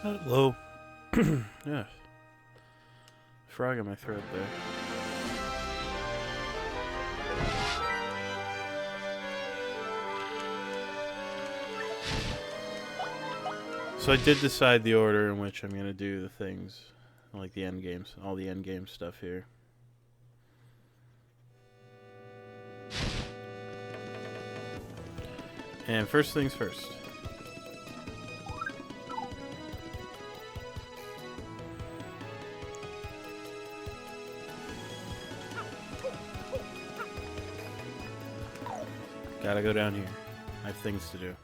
Hello. Yeah. Frog in my throat there. So I did decide the order in which I'm going to do the things, like the end games, all the end game stuff here. And first things first. Gotta go down here. I have things to do.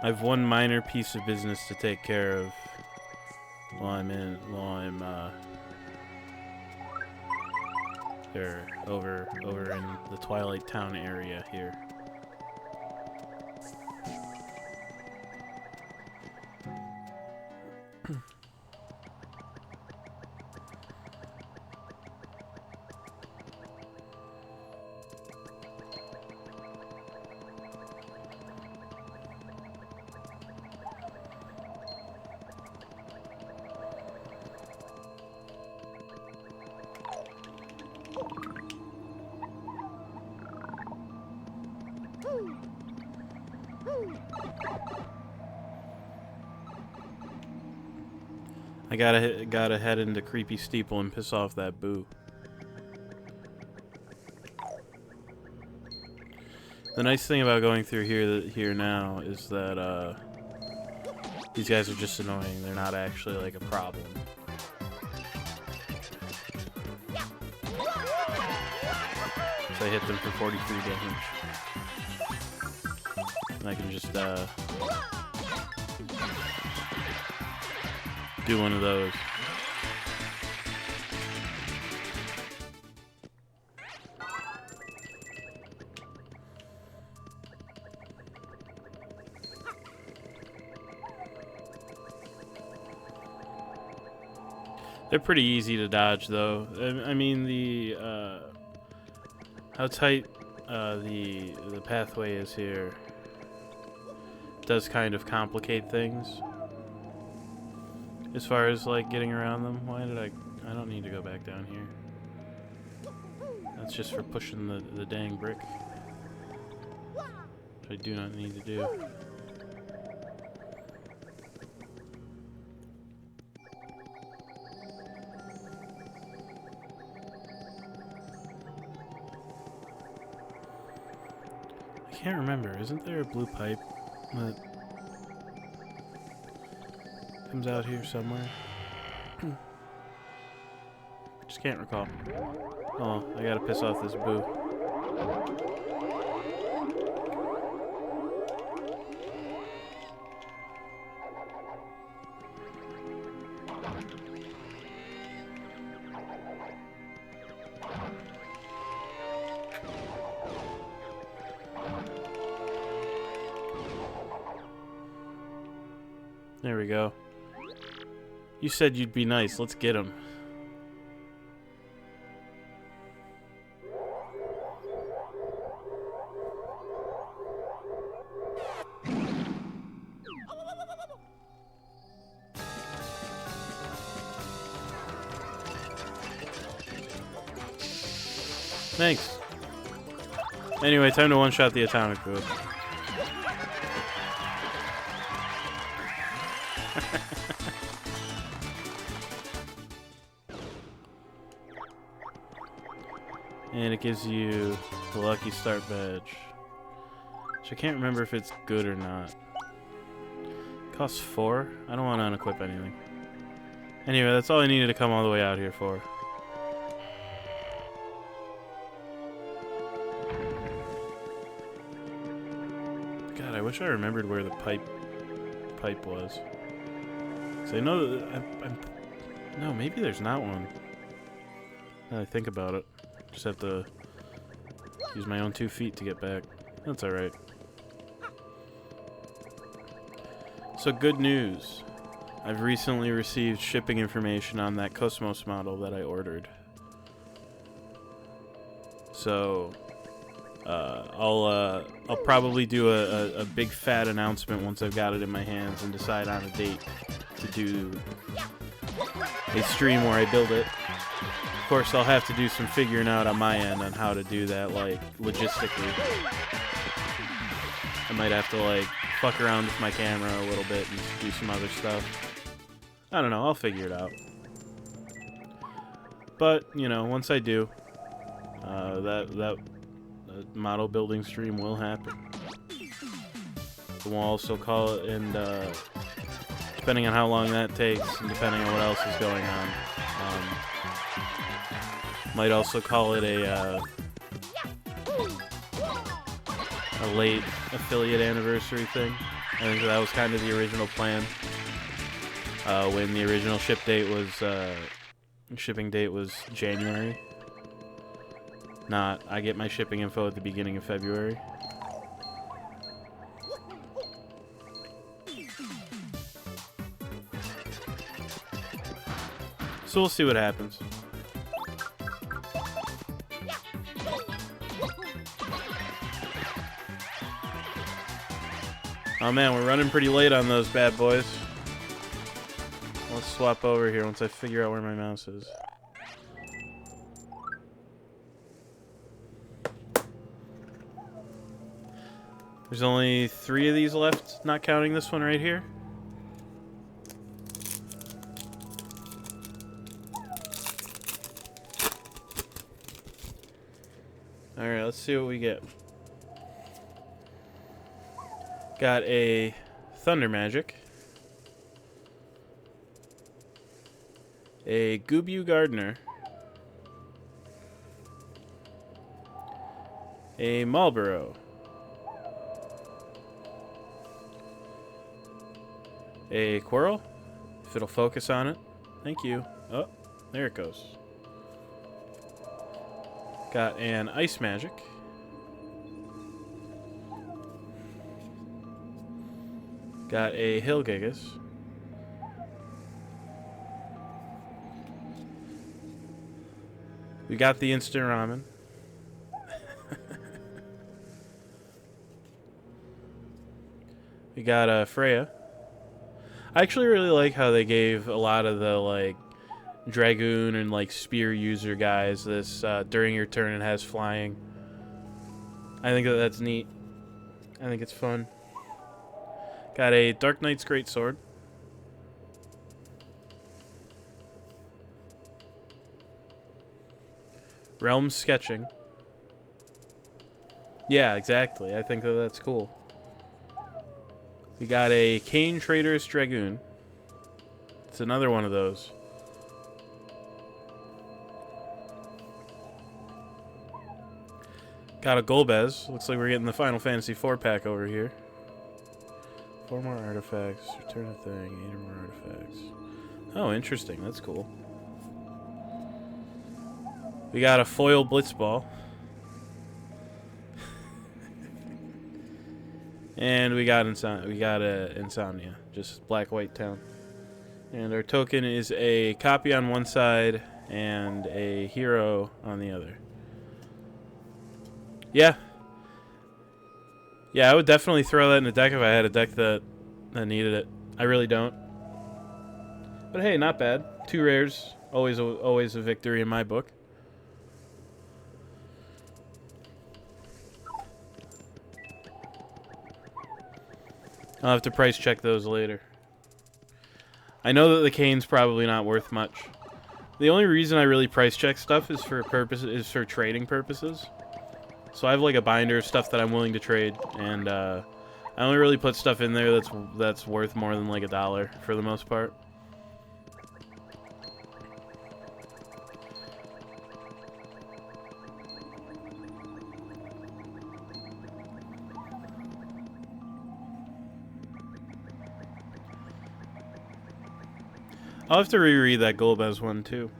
I have one minor piece of business to take care of while I'm there over in the Twilight Town area here. I gotta head into Creepy Steeple and piss off that boo. The nice thing about going through here now is that these guys are just annoying. They're not actually like a problem. So I hit them for 43 damage. And I can just do one of those. They're pretty easy to dodge, though. I mean, the how tight the pathway is here does kind of complicate things. As far as like getting around them, why did I don't need to go back down here. That's just for pushing the dang brick, which I do not need to do. I can't remember. Isn't there a blue pipe that comes out here somewhere? Just can't recall. Oh, I gotta piss off this boo. There we go. You said you'd be nice. Let's get him. Thanks. Anyway, time to one-shot the atomic boot. And it gives you the lucky start badge. Which I can't remember if it's good or not. It costs 4? I don't want to unequip anything. Anyway, that's all I needed to come all the way out here for. God, I wish I remembered where the pipe was. So I know that no, maybe there's not one. Now that I think about it. Just have to use my own 2 feet to get back. That's alright. So good news. I've recently received shipping information on that Cosmos model that I ordered. So I'll probably do a big fat announcement once I've got it in my hands and decide on a date to do a stream where I build it. Of course, I'll have to do some figuring out on my end on how to do that, like, logistically. I might have to, like, fuck around with my camera a little bit and do some other stuff. I don't know, I'll figure it out. But, you know, once I do, that model building stream will happen. We'll also call it, and depending on how long that takes, and depending on what else is going on, might also call it a late affiliate anniversary thing. I think that was kind of the original plan. When the original shipping date was January. Not, I get my shipping info at the beginning of February. So we'll see what happens. Oh man, we're running pretty late on those bad boys. Let's swap over here once I figure out where my mouse is. There's only 3 of these left, not counting this one right here. Alright, let's see what we get. Got a Thunder Magic, a Goobu Gardener, a Marlboro, a Quirrell, if it'll focus on it. Thank you. Oh, there it goes. Got an Ice Magic. Got a Hillgigas. We got the instant ramen. We got a Freya. I actually really like how they gave a lot of the like Dragoon and like Spear user guys this during your turn it has flying. I think that's neat. I think it's fun. Got a Dark Knight's Greatsword. Realm Sketching. Yeah, exactly. I think that's cool. We got a Cane Trader's Dragoon. It's another one of those. Got a Golbez. Looks like we're getting the Final Fantasy IV pack over here. 4 more artifacts. Return a thing. 8 more artifacts. Oh, interesting. That's cool. We got a foil Blitzball. And we got Insomnia, just black-white town. And our token is a copy on one side and a hero on the other. Yeah. Yeah, I would definitely throw that in a deck if I had a deck that needed it. I really don't. But hey, not bad. 2 rares, always a victory in my book. I'll have to price check those later. I know that the cane's probably not worth much. The only reason I really price check stuff is for trading purposes. So I have like a binder of stuff that I'm willing to trade, and I only really put stuff in there that's worth more than like $1 for the most part. I'll have to reread that Golbez one too.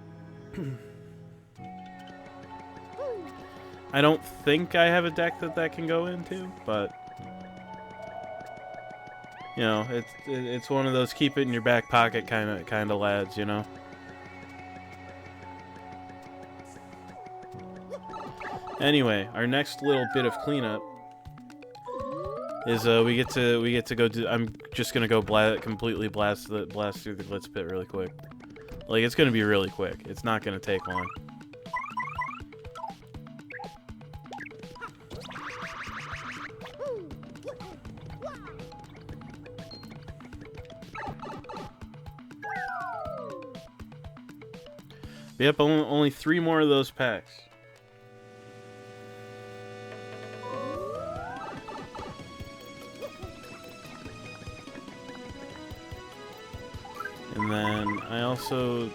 I don't think I have a deck that can go into, but you know, it's one of those keep it in your back pocket kind of lads, you know. Anyway, our next little bit of cleanup is we get to go do. I'm just gonna go completely blast through the Glitz Pit really quick. Like, it's gonna be really quick. It's not gonna take long. Yep, only 3 more of those packs. And then I also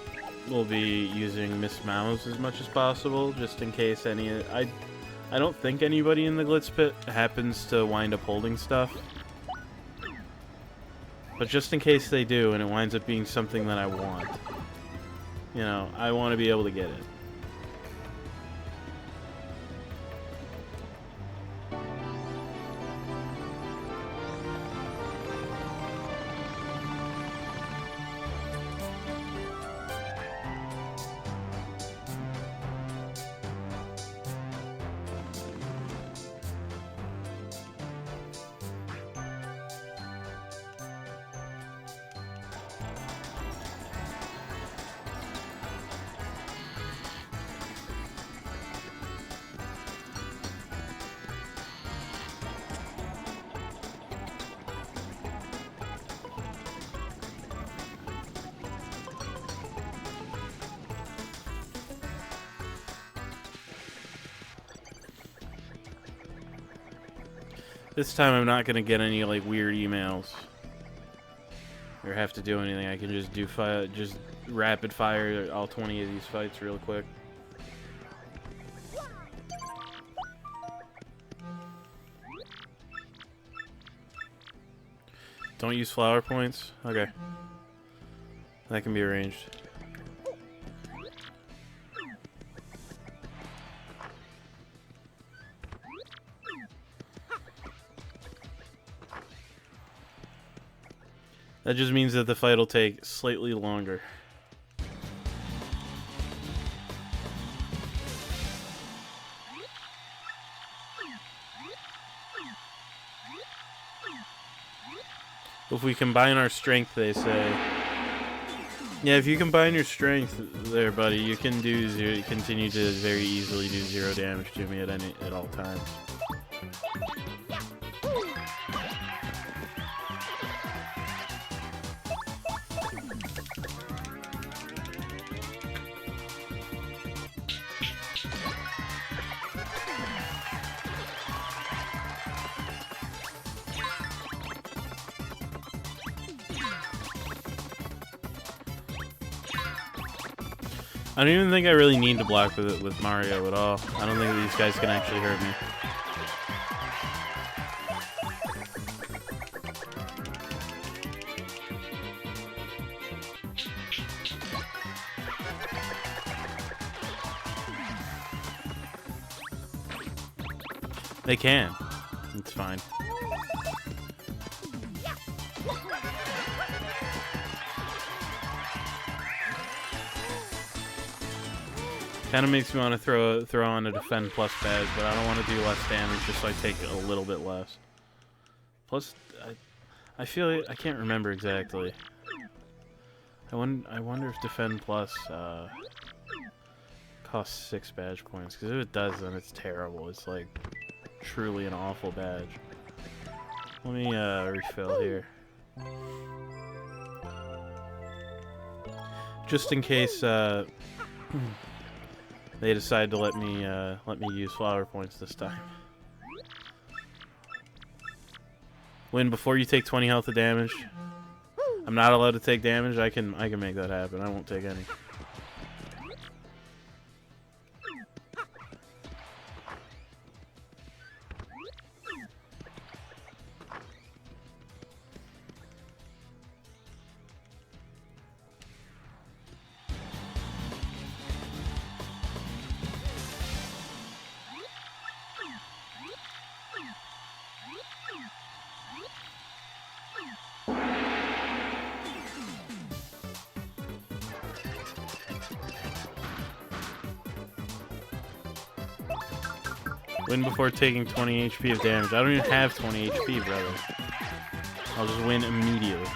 will be using Miss Mouse as much as possible, just in case any... I don't think anybody in the Glitz Pit happens to wind up holding stuff. But just in case they do, and it winds up being something that I want. You know, I want to be able to get it. This time I'm not gonna get any like weird emails or have to do anything. I can just do just rapid fire all 20 of these fights real quick. Don't use flower points? Okay. That can be arranged. That just means that the fight will take slightly longer. If we combine our strength, they say. Yeah, if you combine your strength there, buddy, you can continue to very easily do 0 damage to me at all times. I don't even think I really need to block with Mario at all. I don't think these guys can actually hurt me. They can. It's fine. Kind of makes me want to throw on a defend plus badge, but I don't want to do less damage just so I take a little bit less. Plus, I feel it, I can't remember exactly. I wonder if defend plus costs 6 badge points, because if it does, then it's terrible. It's like truly an awful badge. Let me refill here, just in case they decide to let me use flower points this time. Win before you take 20 health of damage. I'm not allowed to take damage. I can make that happen. I won't take any. Win before taking 20 HP of damage. I don't even have 20 HP, brother. I'll just win immediately.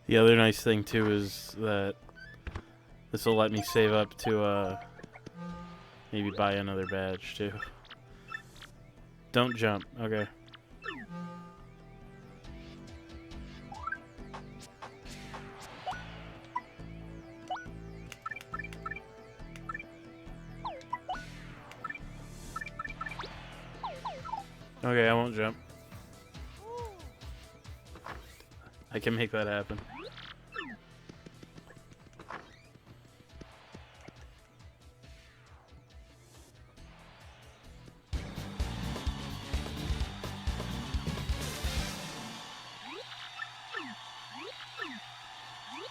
The other nice thing too is that this will let me save up to maybe buy another badge too. Don't jump. Okay. Okay, I won't jump. I can make that happen.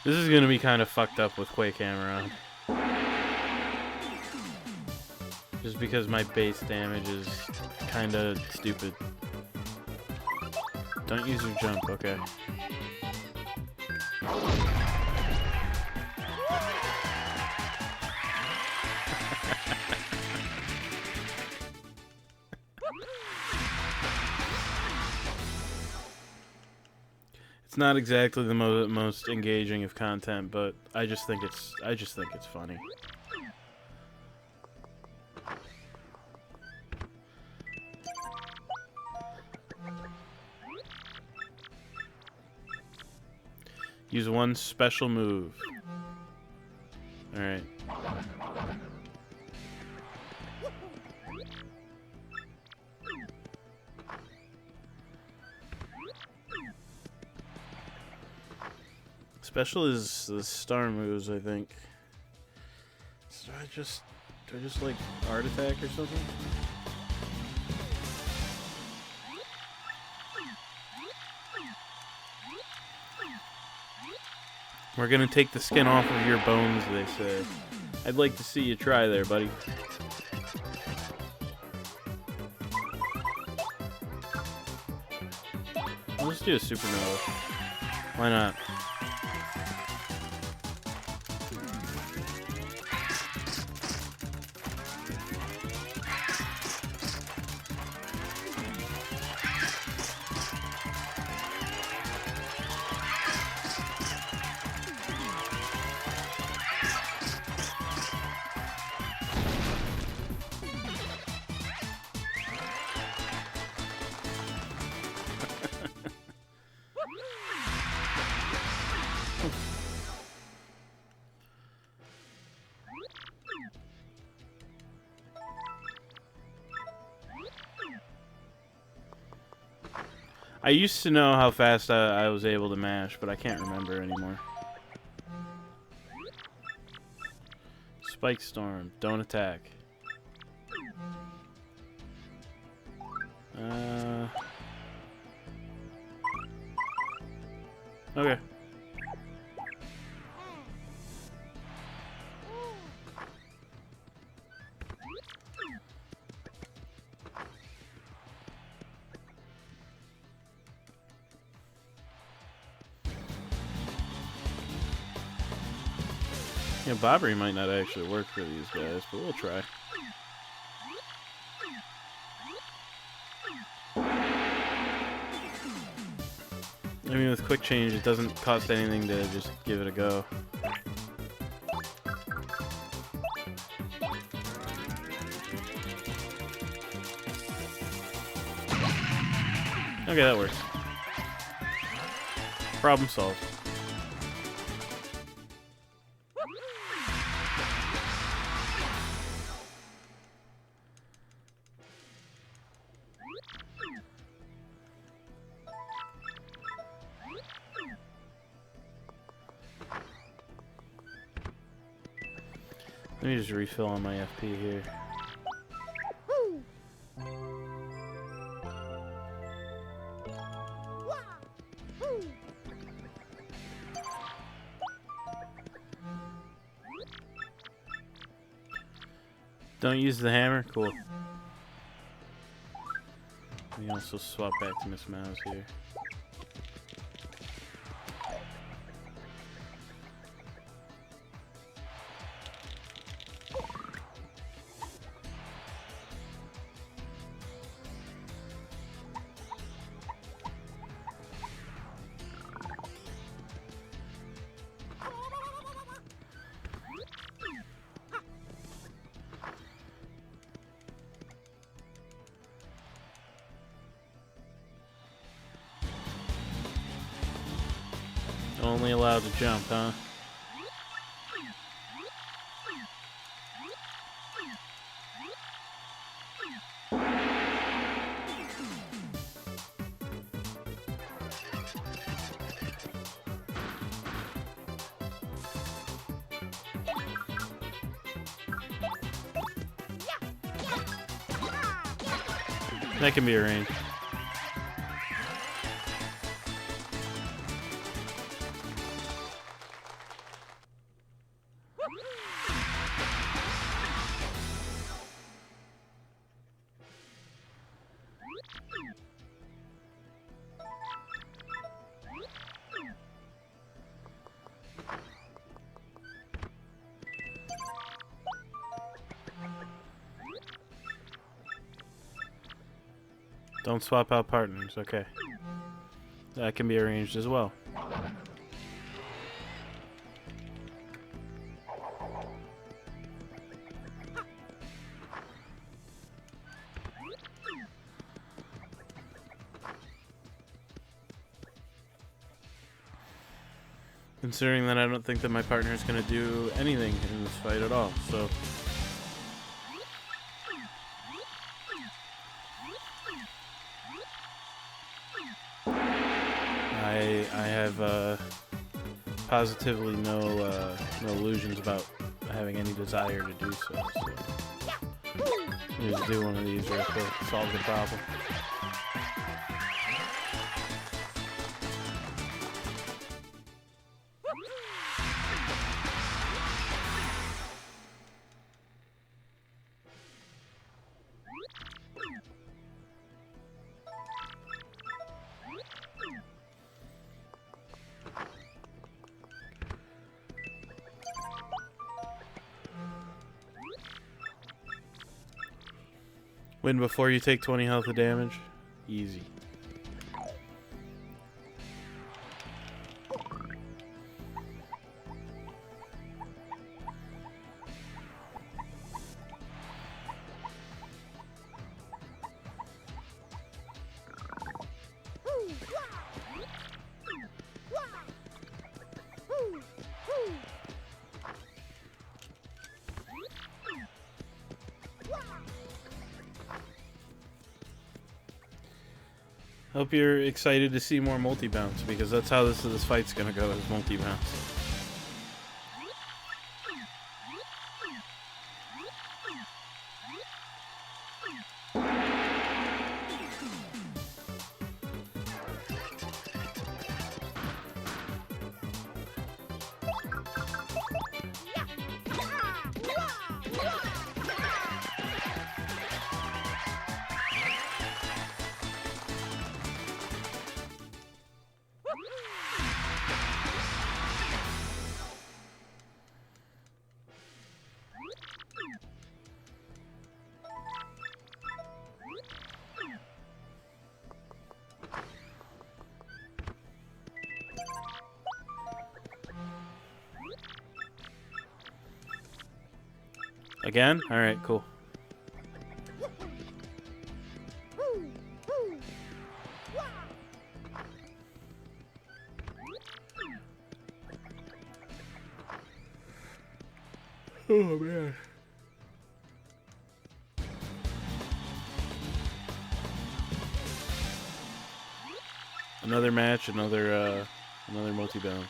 This is gonna be kind of fucked up with Quake Hammer on. Just because my base damage is kind of stupid. Don't use your jump, okay. It's not exactly the most engaging of content, but I just think it's funny. Use one special move. All right. Special is the star moves, I think. So do I just like art attack or something? We're gonna take the skin off of your bones, they say. I'd like to see you try there, buddy. Let's do a supernova. Why not? I used to know how fast I was able to mash, but I can't remember anymore. Spike Storm, don't attack. Okay. Yeah, Bobbery might not actually work for these guys, but we'll try. I mean, with quick change, it doesn't cost anything to just give it a go. Okay, that works. Problem solved. Let me just refill on my FP here. Don't use the hammer? Cool. Let me also swap back to Miss Mouse here. Only allowed to jump, huh? That can be arranged. Don't swap out partners, okay. That can be arranged as well. Considering that I don't think that my partner is going to do anything in this fight at all, so... I have positively no illusions about having any desire to do so. Just do one of these real quick, solve the problem. Win before you take 20 health of damage. Easy. Hope you're excited to see more multi-bounce, because that's how this fight's gonna go, is multi-bounce. Again? Alright, cool. Oh, man. Another match, another multi-bounce.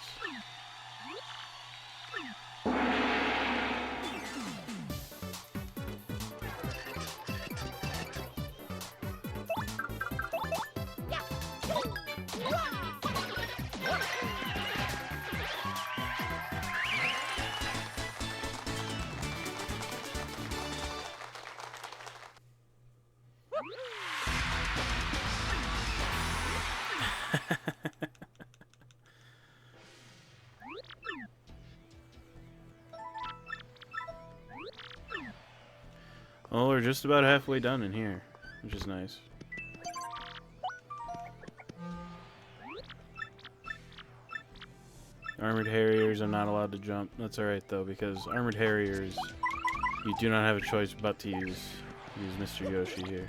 Oh, we're just about halfway done in here, which is nice. Armored Harriers are not allowed to jump. That's alright though, because Armored Harriers, you do not have a choice but to use Mr. Yoshi here.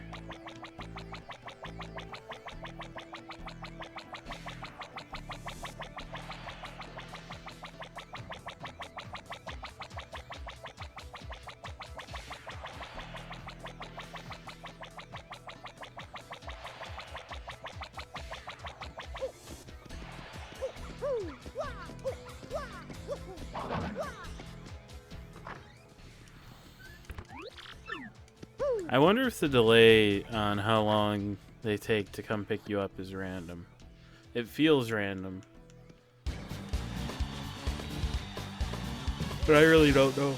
I wonder if the delay on how long they take to come pick you up is random. It feels random. But I really don't know.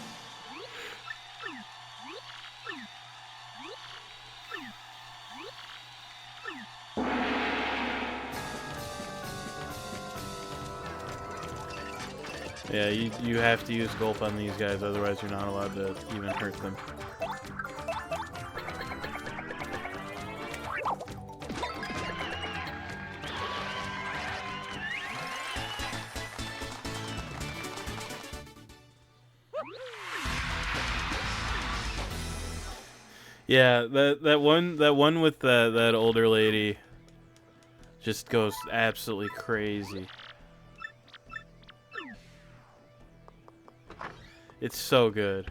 Yeah, you have to use Gulp on these guys, otherwise you're not allowed to even hurt them. Yeah, that one with that older lady just goes absolutely crazy. It's so good.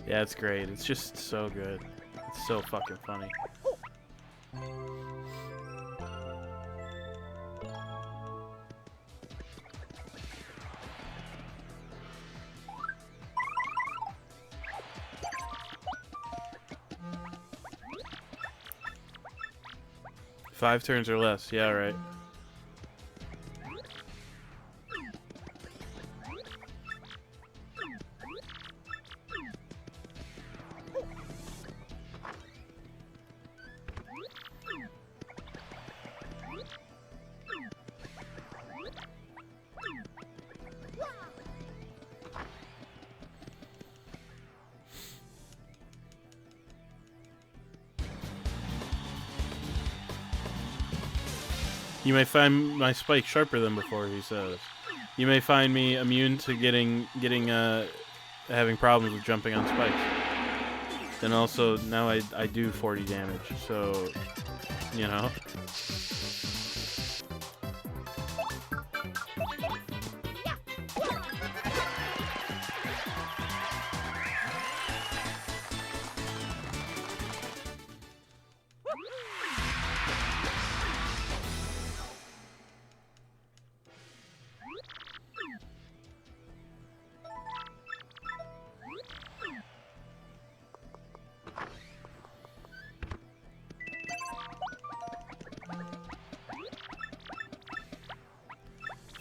Yeah, it's great. It's just so good. It's so fucking funny. Five turns or less. Yeah, right. You may find my spike sharper than before, he says. You may find me immune to having problems with jumping on spikes. Then also, now I do 40 damage, so, you know.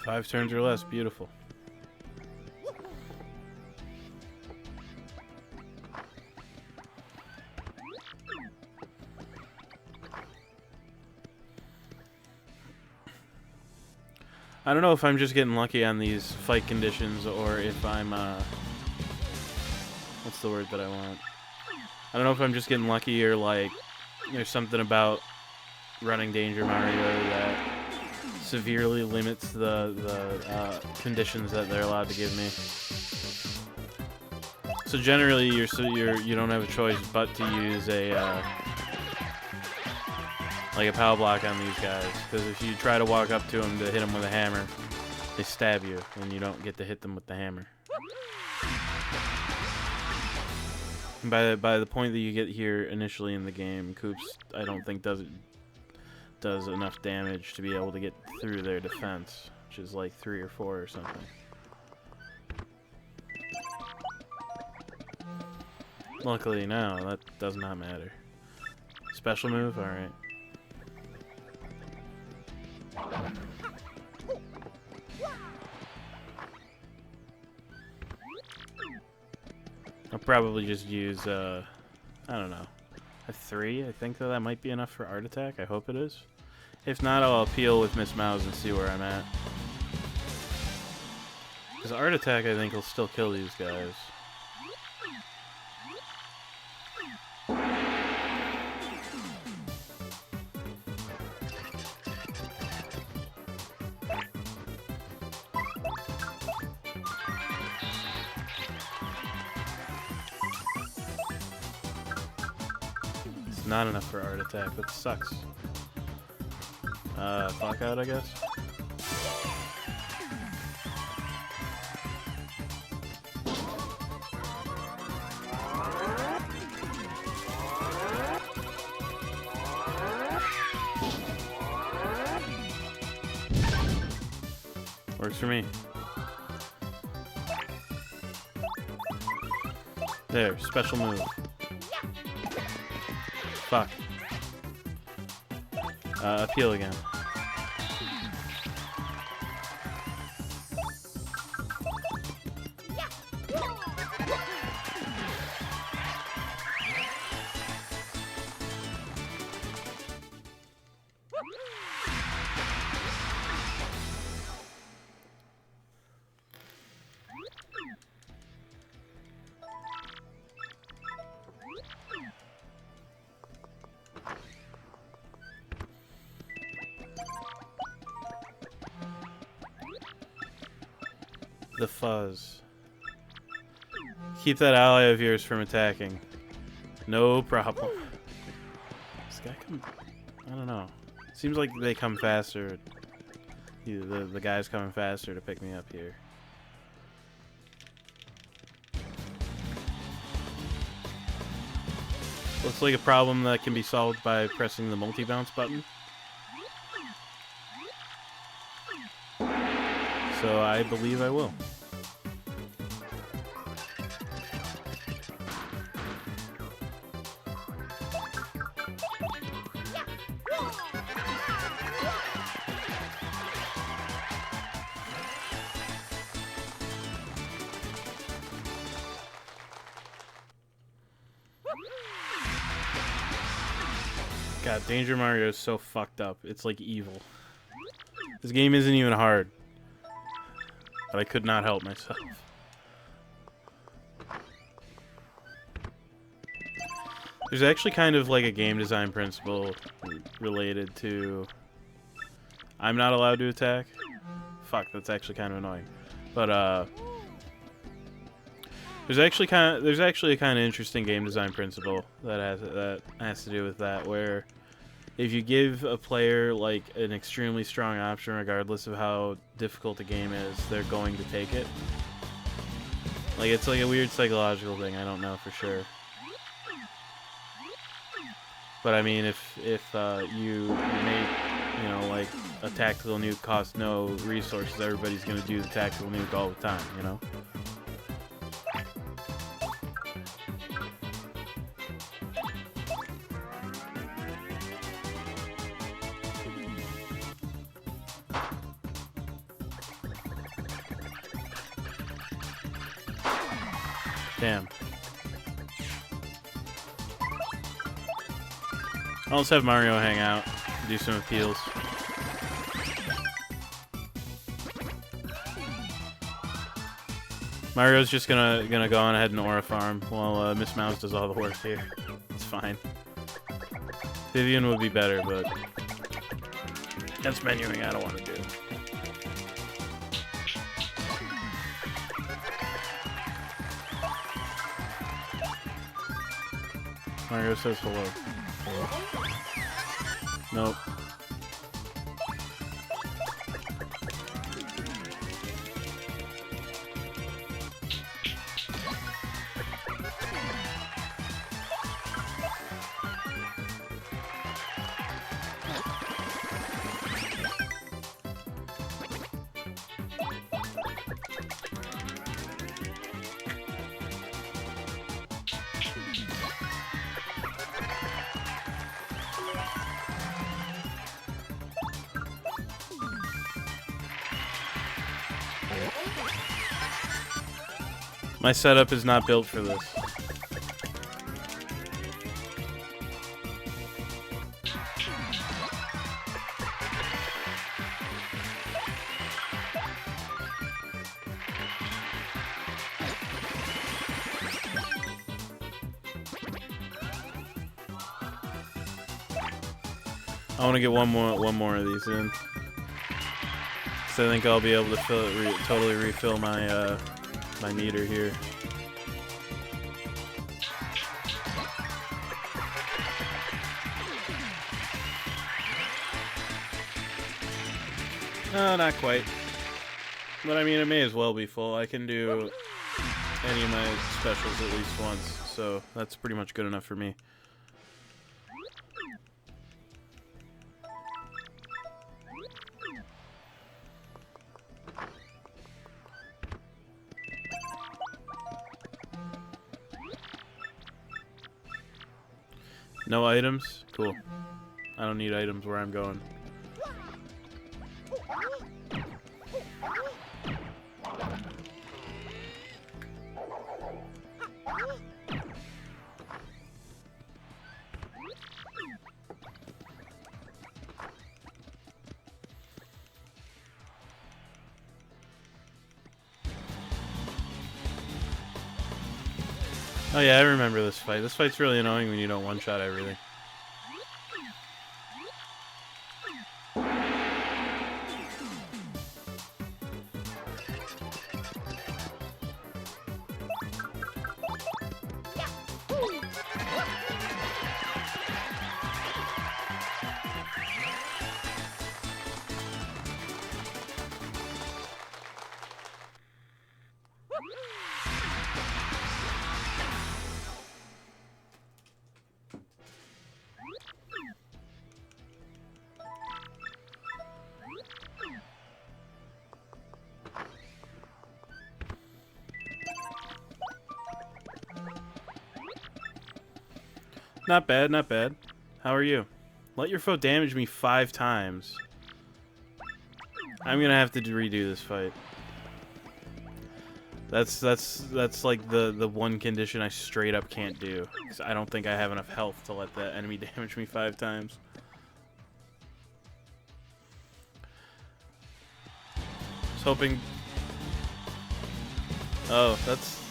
Five turns or less, beautiful. I don't know if I'm just getting lucky on these fight conditions or if I'm, what's the word that I want? I don't know if I'm just getting lucky or like there's something about running Danger Mario that severely limits the conditions that they're allowed to give me. So generally, you don't have a choice but to use a like a power block on these guys, because if you try to walk up to them to hit them with a hammer, they stab you, and you don't get to hit them with the hammer. And by the point that you get here initially in the game, Koops I don't think does enough damage to be able to get through their defense, which is like 3 or 4 or something. Luckily now, that does not matter. Special move? Alright. I'll probably just use, I don't know. A 3? I think that might be enough for Art Attack. I hope it is. If not, I'll appeal with Miss Mouse and see where I'm at. Because Art Attack, I think, will still kill these guys. Not enough for Art Attack. That sucks. Fuck out, I guess. Works for me. There, special move. Fuck. Appeal again. The fuzz. Keep that ally of yours from attacking. No problem. This guy come... I don't know. Seems like they come faster. The guy's coming faster to pick me up here. Looks like a problem that can be solved by pressing the multi-bounce button. So I believe I will. God, Danger Mario is so fucked up. It's like evil. This game isn't even hard. But I could not help myself. There's actually kind of like a game design principle related to... I'm not allowed to attack. Fuck, that's actually kind of annoying. But, there's actually a kind of interesting game design principle that has to do with that, where if you give a player like an extremely strong option, regardless of how difficult the game is, they're going to take it. Like, it's like a weird psychological thing. I don't know for sure. But I mean, if you make, you know, like a tactical nuke costs no resources, everybody's gonna do the tactical nuke all the time, you know? Damn. I'll just have Mario hang out, do some appeals. Mario's just gonna go on ahead and aura farm while Miss Mouse does all the work here. fine. Vivian would be better, but that's menuing I don't want to do. Mario says hello. Nope. My setup is not built for this. I want to get one more of these in. So I think I'll be able to totally refill my my meter here. No, not quite. But I mean, it may as well be full. I can do any of my specials at least once, so that's pretty much good enough for me. No items? Cool. I don't need items where I'm going. Oh yeah, I remember this fight. This fight's really annoying when you don't one-shot everything. Not bad, not bad. How are you? Let your foe damage me 5 times. I'm gonna have to redo this fight. That's like the one condition I straight up can't do. 'Cause I don't think I have enough health to let that enemy damage me 5 times. I was hoping. Oh, that's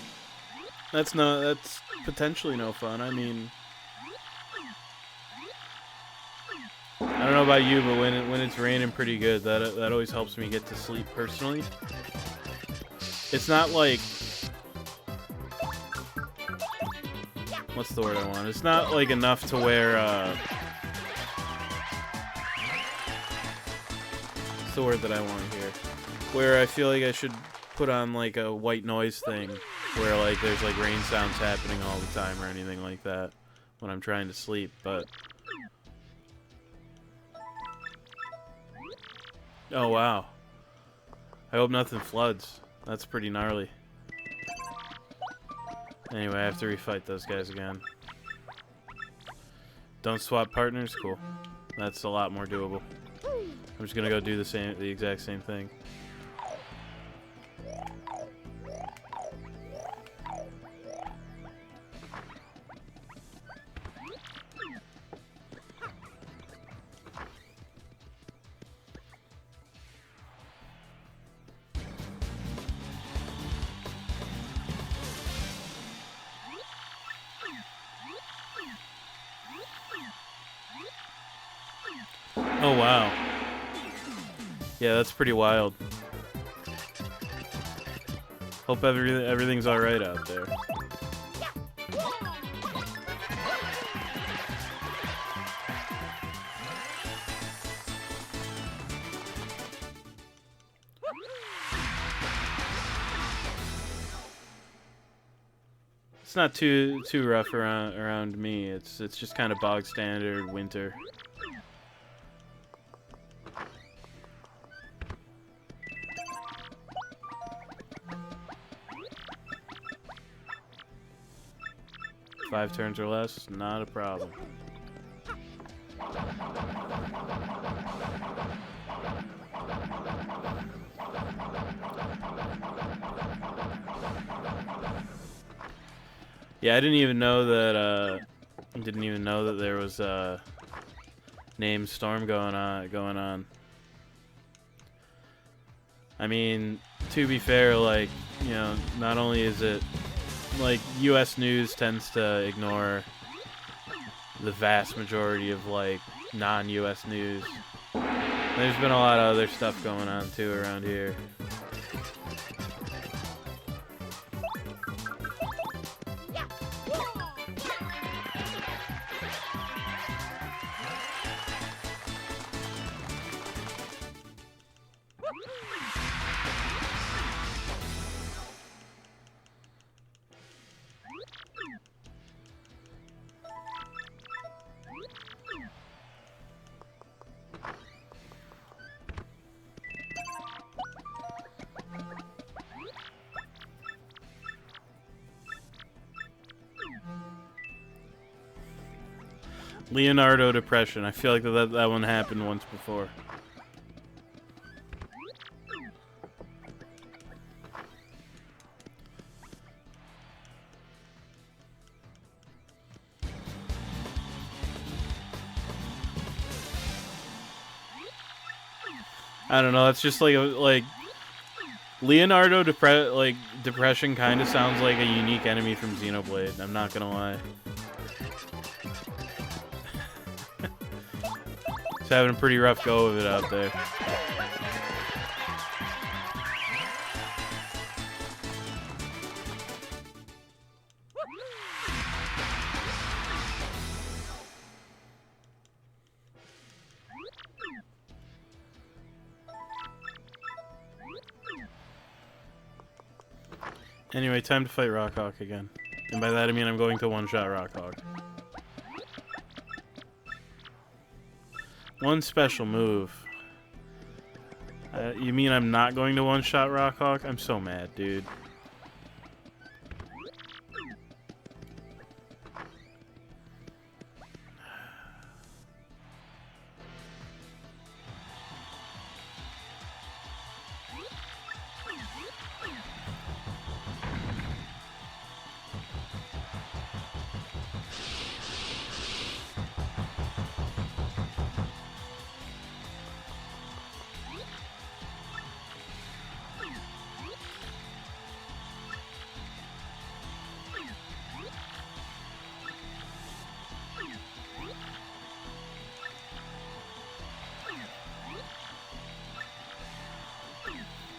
potentially no fun. I mean, I don't know about you, but when it's raining pretty good, that always helps me get to sleep personally. It's not like, what's the word I want? It's not like enough to where what's the word that I want here? Where I feel like I should put on like a white noise thing where like there's like rain sounds happening all the time or anything like that when I'm trying to sleep, but oh wow. I hope nothing floods. That's pretty gnarly. Anyway, I have to refight those guys again. Don't swap partners? Cool. That's a lot more doable. I'm just gonna go do the exact same thing. Oh, wow. Yeah, that's pretty wild. Hope everything's alright out there. It's not too rough around me. It's just kind of bog standard winter. Five turns or less, not a problem. Yeah, I didn't even know that there was a named storm going on. I mean, to be fair, like, you know, not only is it like US news tends to ignore the vast majority of like non-US news. There's been a lot of other stuff going on too around here. Leonardo depression. I feel like that one happened once before. I don't know. It's just like Leonardo depression kind of sounds like a unique enemy from Xenoblade. I'm not gonna lie. He's having a pretty rough go of it out there. Anyway, time to fight Rockhawk again. And by that I mean I'm going to one-shot Rockhawk. One special move. You mean I'm not going to one-shot Rockhawk? I'm so mad, dude.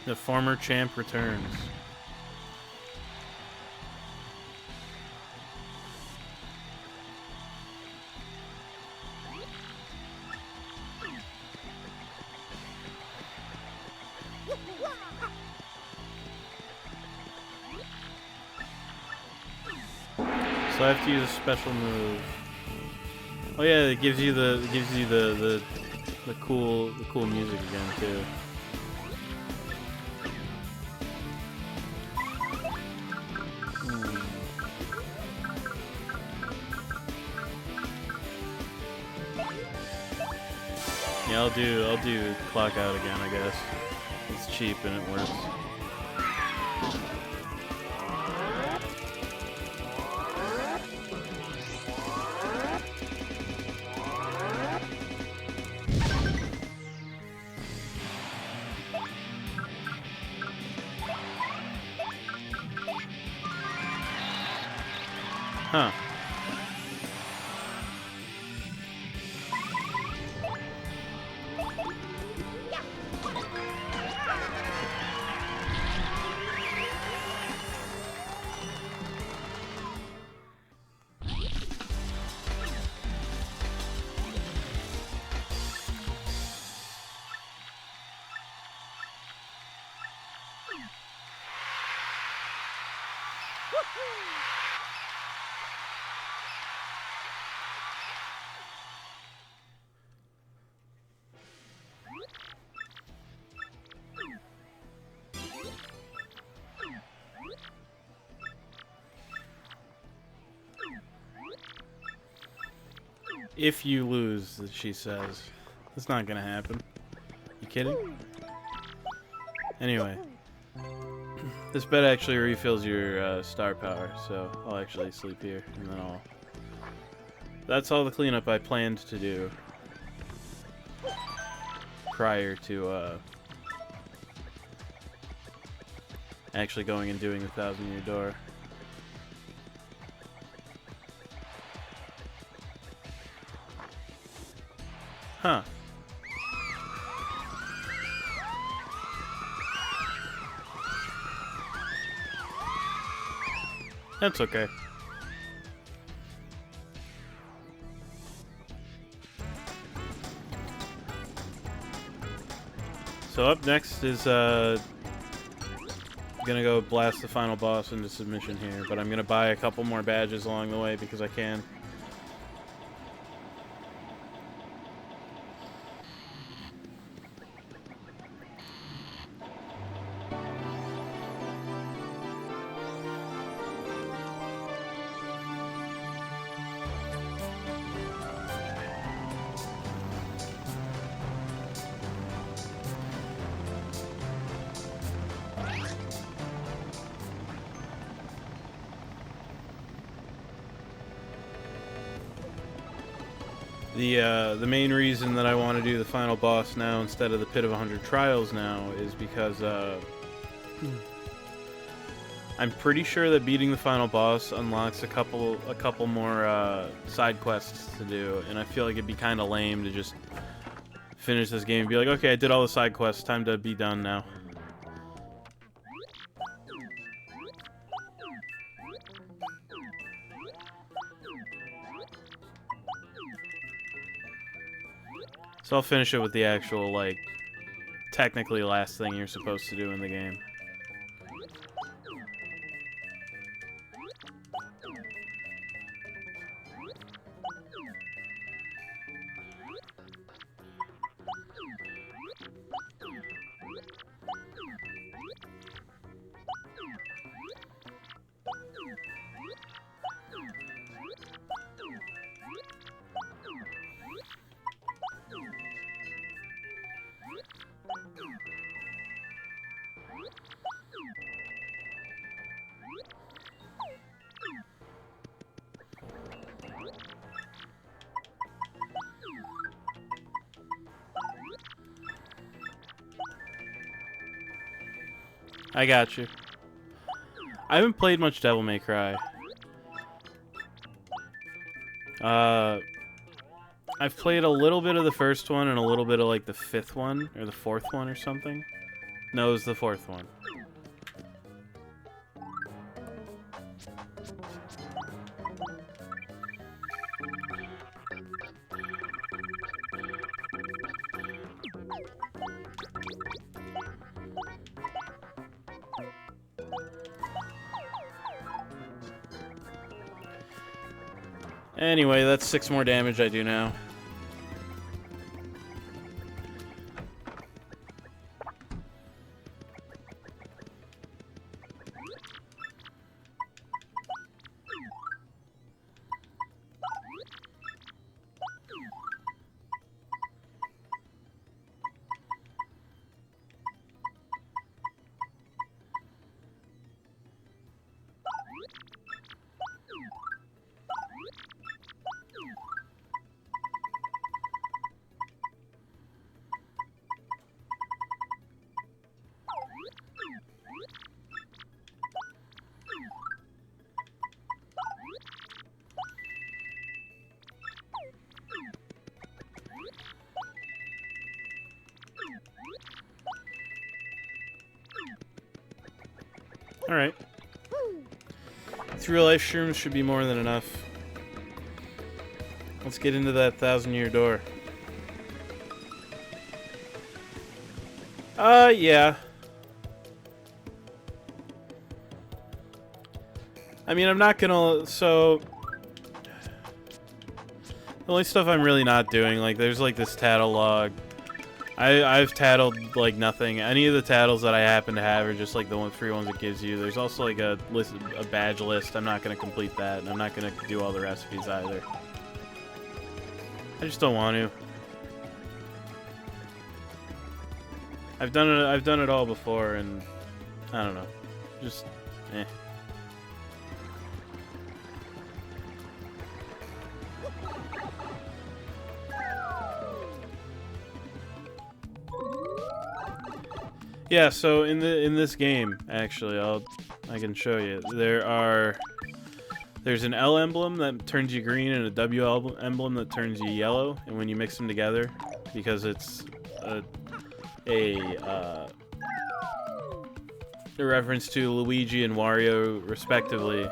The former champ returns. So I have to use a special move. Oh yeah, it gives you the cool music again too. Yeah, I'll do clock out again, I guess. It's cheap and it works. Huh. If you lose, she says. That's not gonna happen. You kidding? Anyway. This bed actually refills your star power, so I'll actually sleep here, and then I'll... That's all the cleanup I planned to do prior to actually going and doing the 1,000-year door. Huh. That's okay. So up next is gonna go blast the final boss into submission here, but I'm gonna buy a couple more badges along the way because I can. The main reason that I want to do the final boss now instead of the Pit of 100 Trials now is because I'm pretty sure that beating the final boss unlocks a couple more side quests to do, and I feel like it'd be kind of lame to just finish this game and be like, okay, I did all the side quests, time to be done now. So I'll finish it with the actual, like, technically last thing you're supposed to do in the game. I got you. I haven't played much Devil May Cry. I've played a little bit of the first one and a little bit of like the fifth one or the fourth one or something. No, it was the fourth one. Anyway, that's 6 more damage I do now. Alright. 3 life shrooms should be more than enough. Let's get into that 1,000-year door. Yeah. I mean, I'm not gonna... So... The only stuff I'm really not doing, like, there's, like, this tattle log. I've tattled, like, nothing. Any of the tattles that I happen to have are just, like, the free ones it gives you. There's also, like, a badge list. I'm not gonna complete that, and I'm not gonna do all the recipes either. I just don't want to. I've done it all before, and I don't know. Just, eh. Yeah, so in this game, actually, I can show you. There's an L emblem that turns you green and a W emblem that turns you yellow, and when you mix them together, because it's a reference to Luigi and Wario respectively.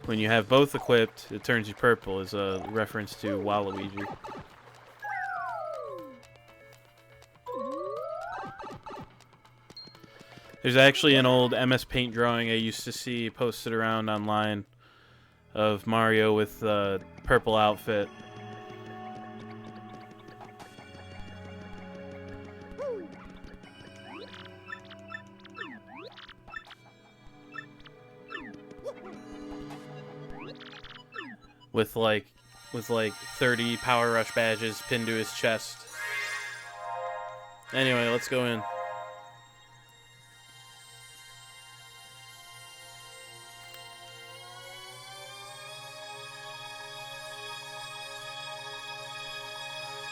When you have both equipped, it turns you purple, is a reference to Waluigi. There's actually an old MS Paint drawing I used to see posted around online of Mario with the purple outfit. With like 30 Power Rush badges pinned to his chest. Anyway, let's go in.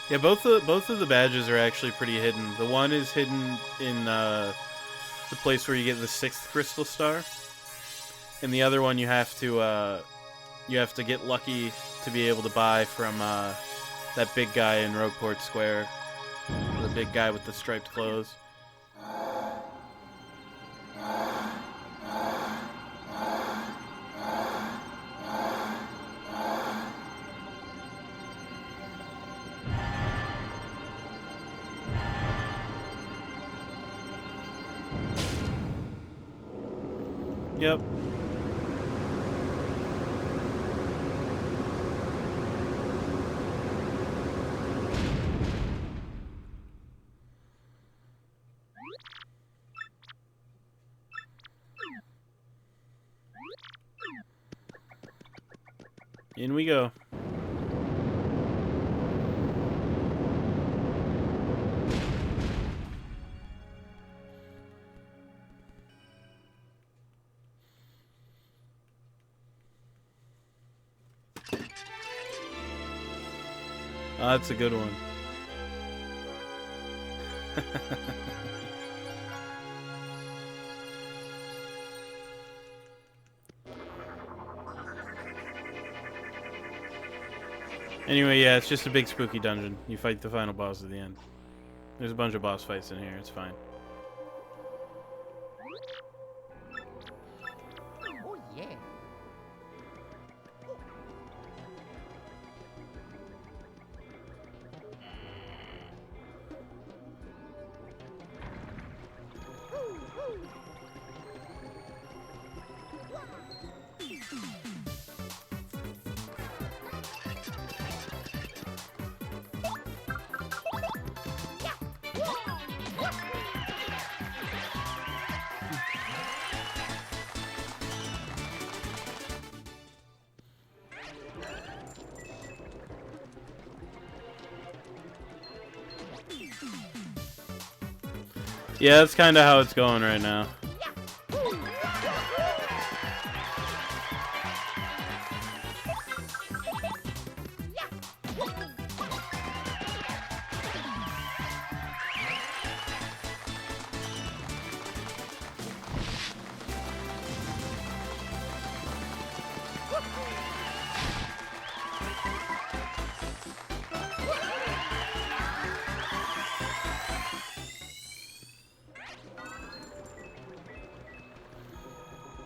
Yeah, both of the badges are actually pretty hidden. The one is hidden in the place where you get the 6th crystal star, and the other one you have to get lucky to be able to buy from that big guy in Rogueport Square, the big guy with the striped clothes. Yep. In we go. Oh, that's a good one. Anyway, yeah, it's just a big spooky dungeon. You fight the final boss at the end. There's a bunch of boss fights in here. It's fine. Oh, yeah. Yeah, that's kind of how it's going right now.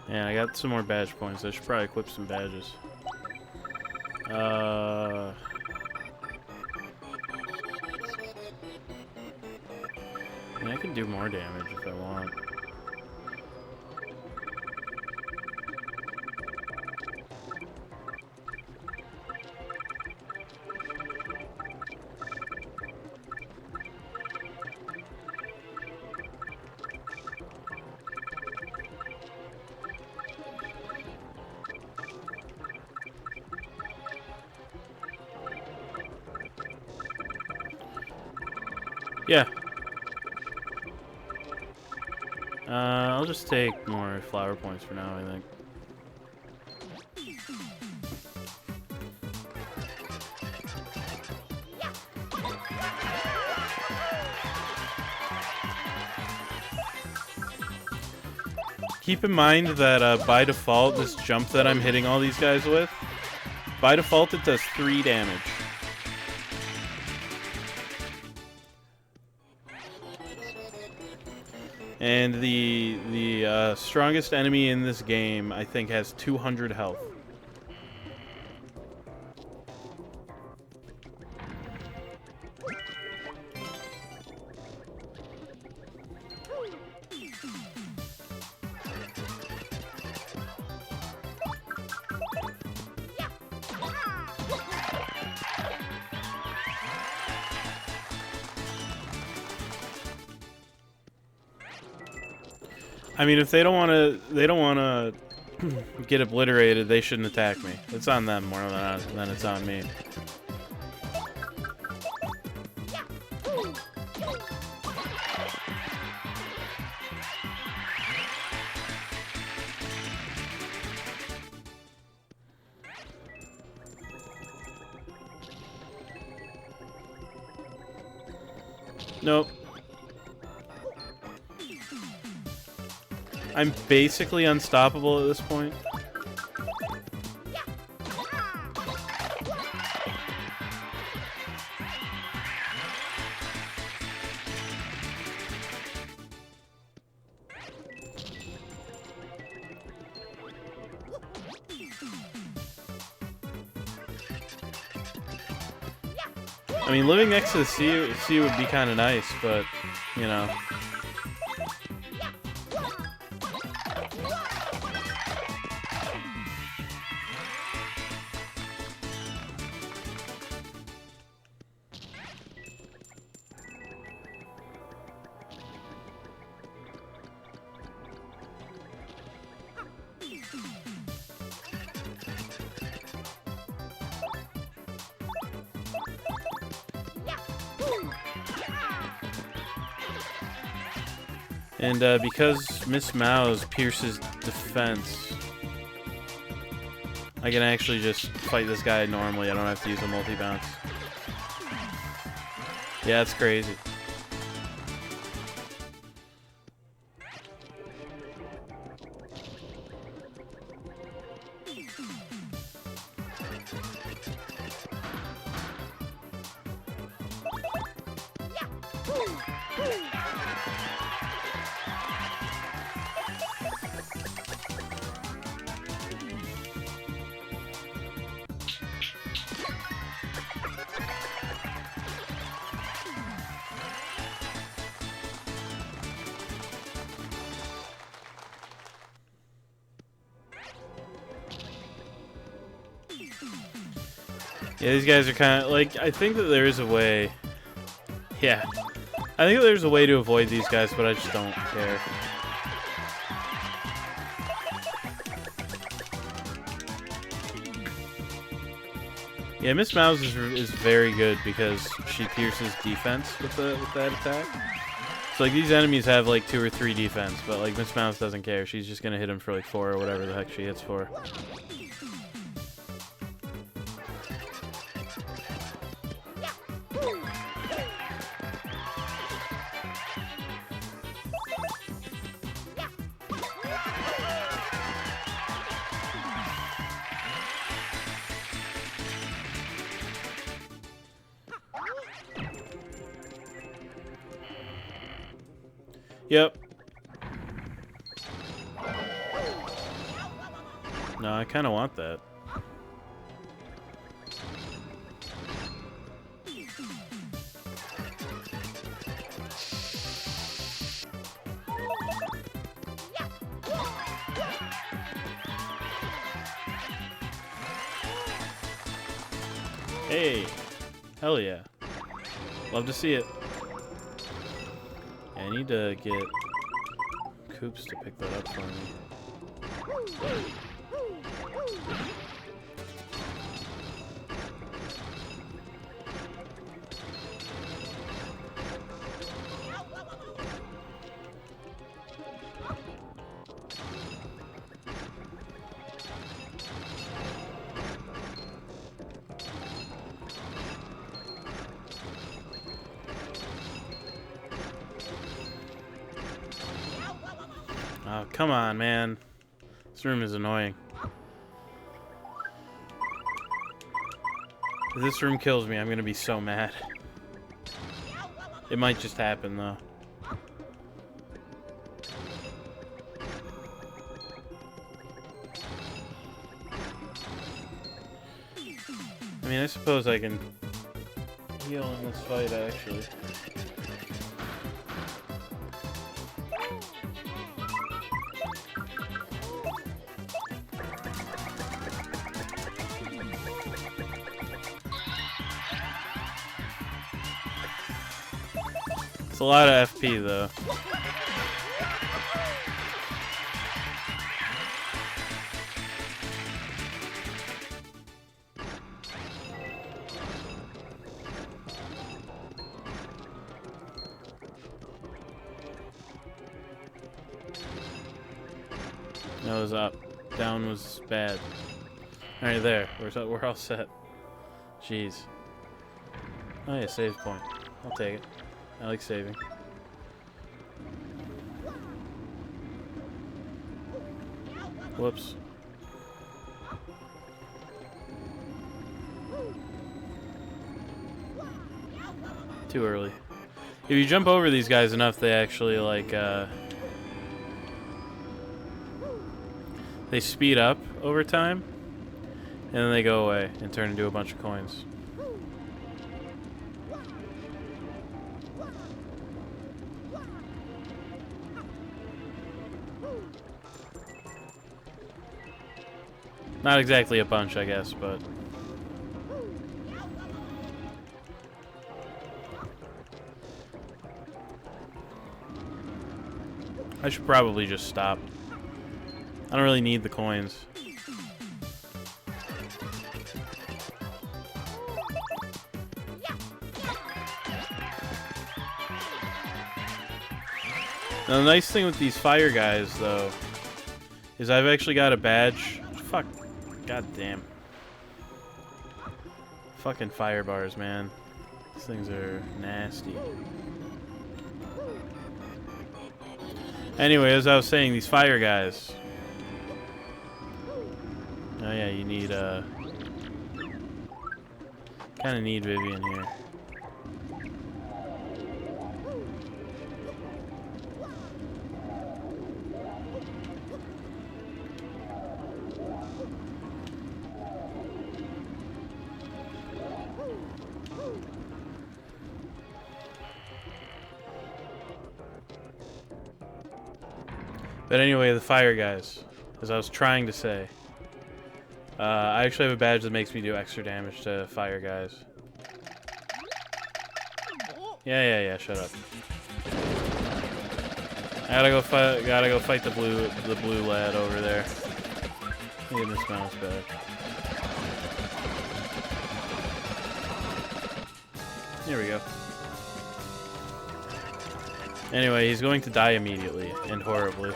Yeah, I got some more badge points. I should probably equip some badges. I mean, I can do more damage if I want. Yeah. I'll just take more flower points for now, I think. Keep in mind that by default, this jump that I'm hitting all these guys with, by default it does 3 damage. And the strongest enemy in this game, I think, has 200 health. I mean, if they don't want to get obliterated, they shouldn't attack me. It's on them more than it's on me. Nope. I'm basically unstoppable at this point. I mean, living next to the sea would be kind of nice, but, you know. And because Miss Mouse pierces defense, I can actually just fight this guy normally. I don't have to use a multi-bounce. Yeah, it's crazy. Yeah, these guys are kind of like, I think that there is a way. Yeah. I think that there's a way to avoid these guys, but I just don't care. Yeah, Miss Mouse is very good because she pierces defense with that attack. So like these enemies have like 2 or 3 defense, but like Miss Mouse doesn't care. She's just gonna hit them for like 4 or whatever the heck she hits for. Yep. No, I kind of want that. Hey. Hell yeah. Love to see it. I need to get Coops to pick that up for me. Oh, come on, man. This room is annoying. If this room kills me, I'm gonna be so mad. It might just happen, though. I mean, I suppose I can heal in this fight, actually. It's a lot of FP, though. That was up. Down was bad. Alright, there. We're all set. Jeez. Oh yeah, save point. I'll take it. I like saving. Whoops. Too early. If you jump over these guys enough, they actually, like, they speed up over time, and then they go away and turn into a bunch of coins. Not exactly a bunch, I guess, but... I should probably just stop. I don't really need the coins. Now, the nice thing with these fire guys, though, is I've actually got a badge. Fuck. God damn. Fucking fire bars, man. These things are nasty. Anyway, as I was saying, these fire guys. Oh yeah, you need, kinda need Vivian here. But anyway, the fire guys, as I was trying to say, I actually have a badge that makes me do extra damage to fire guys. Yeah, shut up. I gotta go fight the blue lad over there. Get this mouse back. There we go. Anyway, he's going to die immediately and horribly.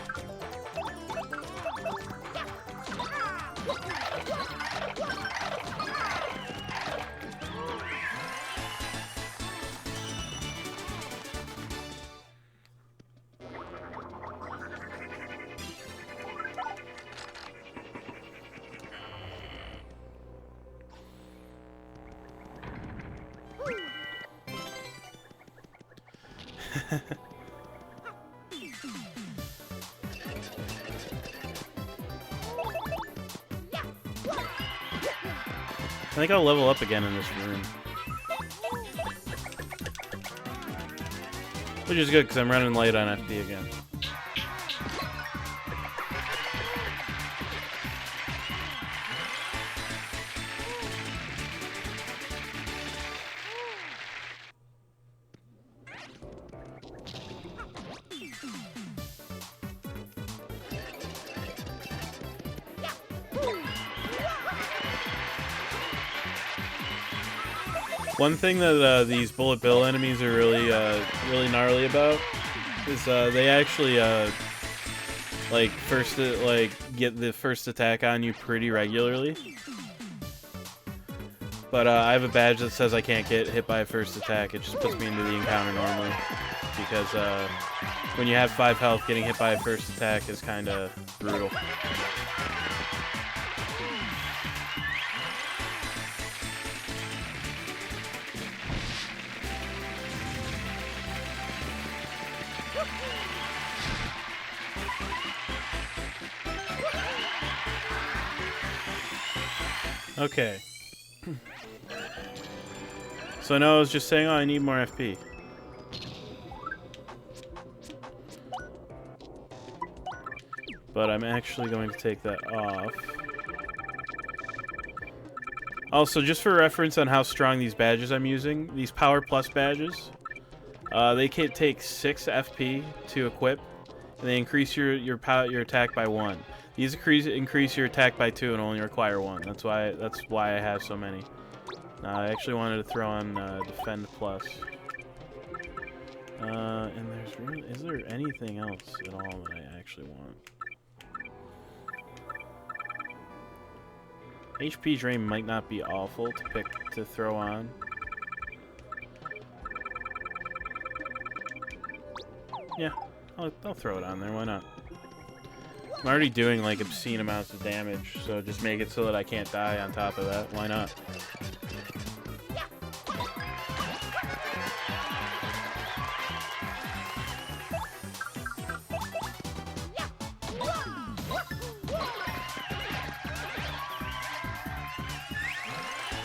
I think I'll level up again in this room. Which is good, because I'm running light on FD again. One thing that these bullet bill enemies are really gnarly about is they actually get the first attack on you pretty regularly. But I have a badge that says I can't get hit by a first attack. It just puts me into the encounter normally. Because when you have 5 health, getting hit by a first attack is kind of brutal. Okay. So I know I was just saying, oh, I need more FP. But I'm actually going to take that off. Also, just for reference on how strong these badges I'm using, these Power Plus badges, they can take 6 FP to equip, and they increase your attack by 1. These increase your attack by 2 and only require 1. That's why I have so many. I actually wanted to throw on Defend Plus. And is there anything else at all that I actually want? HP Drain might not be awful to throw on. Yeah, I'll throw it on there. Why not? I'm already doing like obscene amounts of damage, so just make it so that I can't die on top of that. Why not?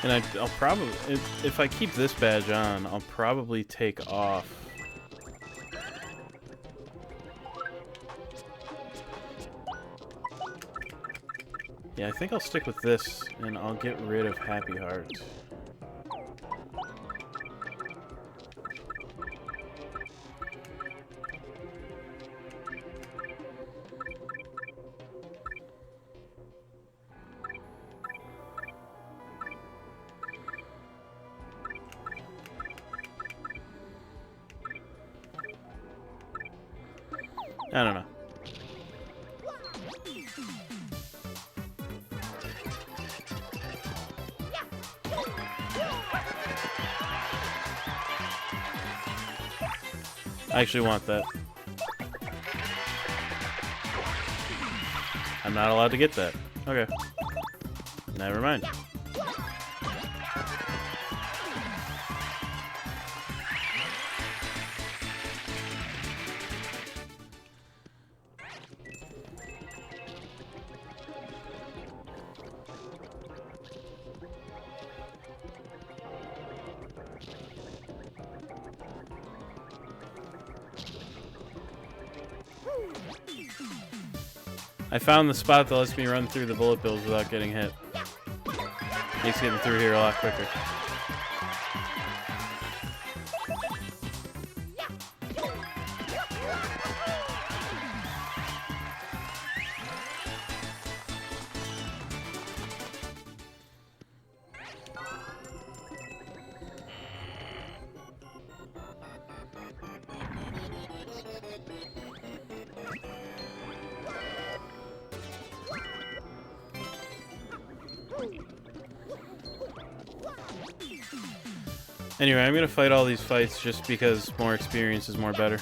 And I'll probably, if I keep this badge on, I'll probably take off. Yeah, I think I'll stick with this, and I'll get rid of Happy Hearts. I don't know. I actually want that. I'm not allowed to get that. Okay. Never mind. I found the spot that lets me run through the bullet bills without getting hit. Makes getting through here a lot quicker. Anyway, I'm gonna fight all these fights just because more experience is more better.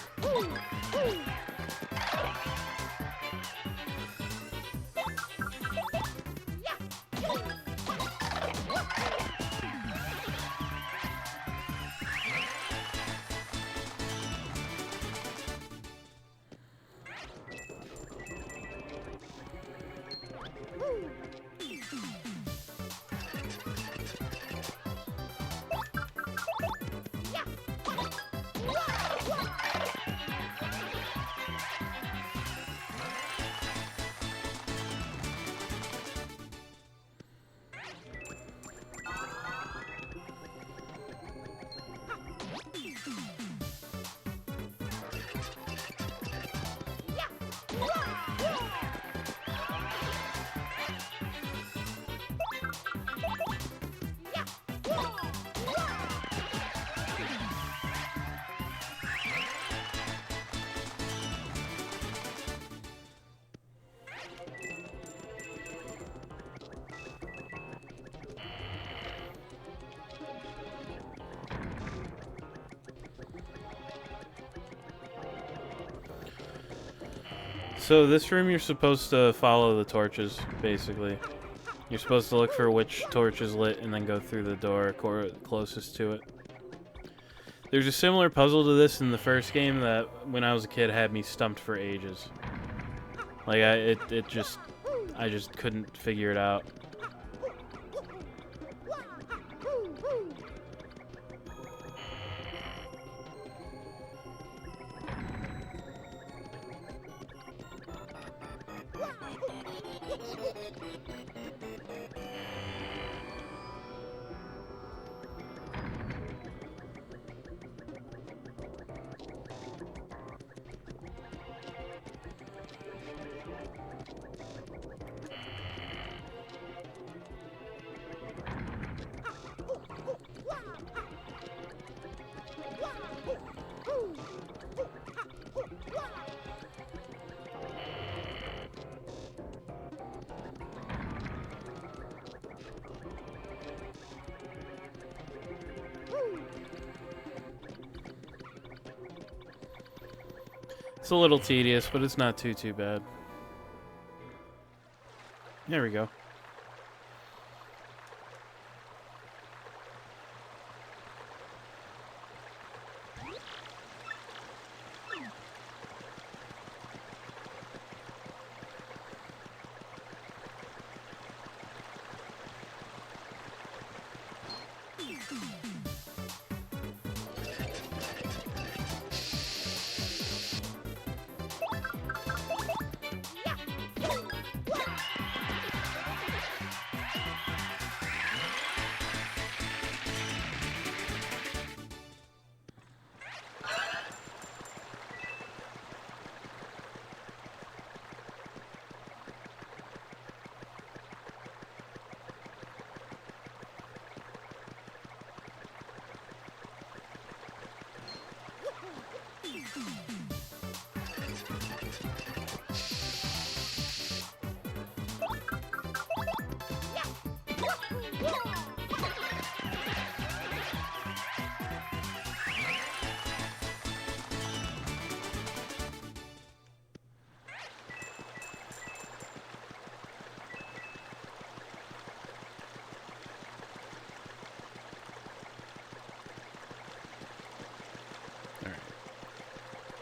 So this room, you're supposed to follow the torches, basically. You're supposed to look for which torch is lit and then go through the door closest to it. There's a similar puzzle to this in the first game that, when I was a kid, had me stumped for ages. Like, I just couldn't figure it out. It's a little tedious, but it's not too bad. There we go.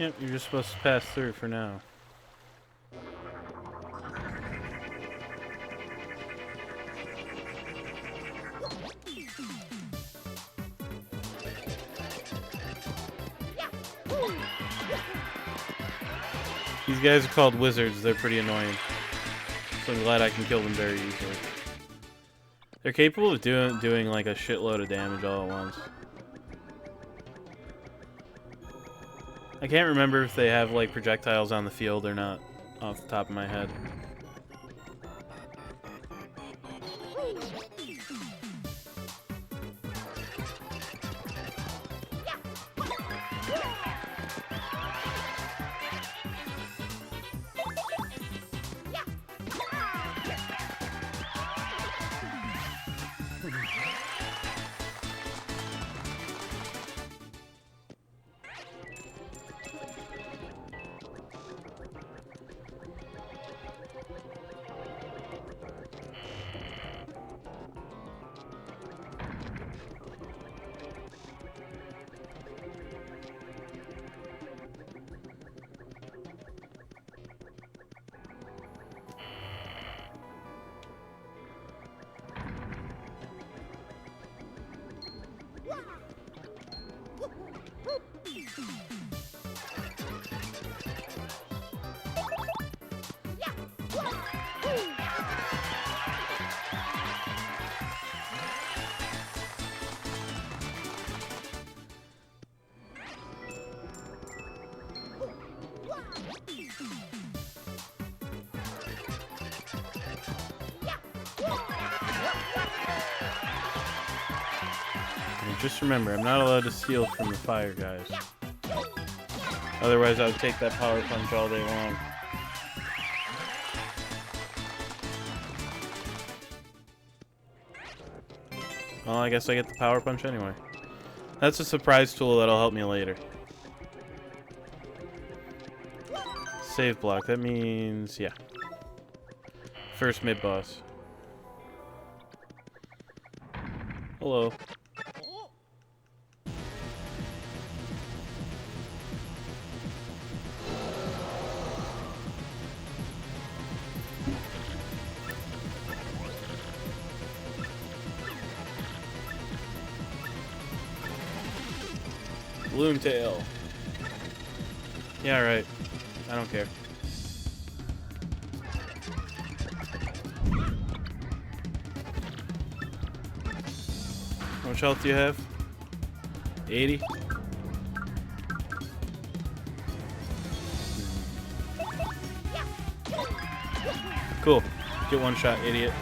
Yep, you're just supposed to pass through for now. These guys are called wizards. They're pretty annoying. So I'm glad I can kill them very easily. They're capable of doing like a shitload of damage all at once. I can't remember if they have like projectiles on the field or not off the top of my head. Just remember, I'm not allowed to steal from the fire guys. Otherwise, I would take that power punch all day long. Well, I guess I get the power punch anyway. That's a surprise tool that'll help me later. Save block. That means, yeah. First mid-boss. Hello. Balloon tail. Yeah, right. I don't care. How much health do you have? 80? Cool. Get one shot, idiot.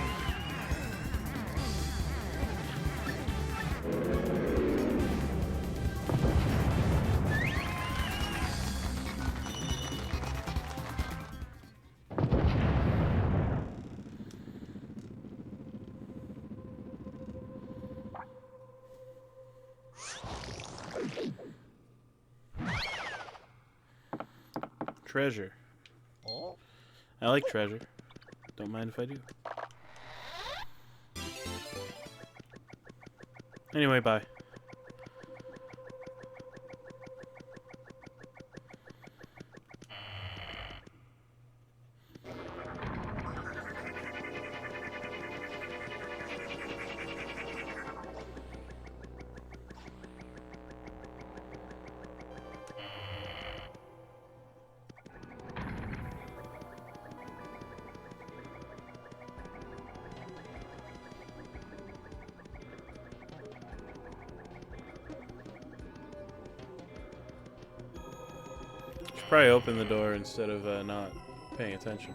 Treasure. I like treasure. Don't mind if I do. Anyway, bye. Probably open the door instead of not paying attention.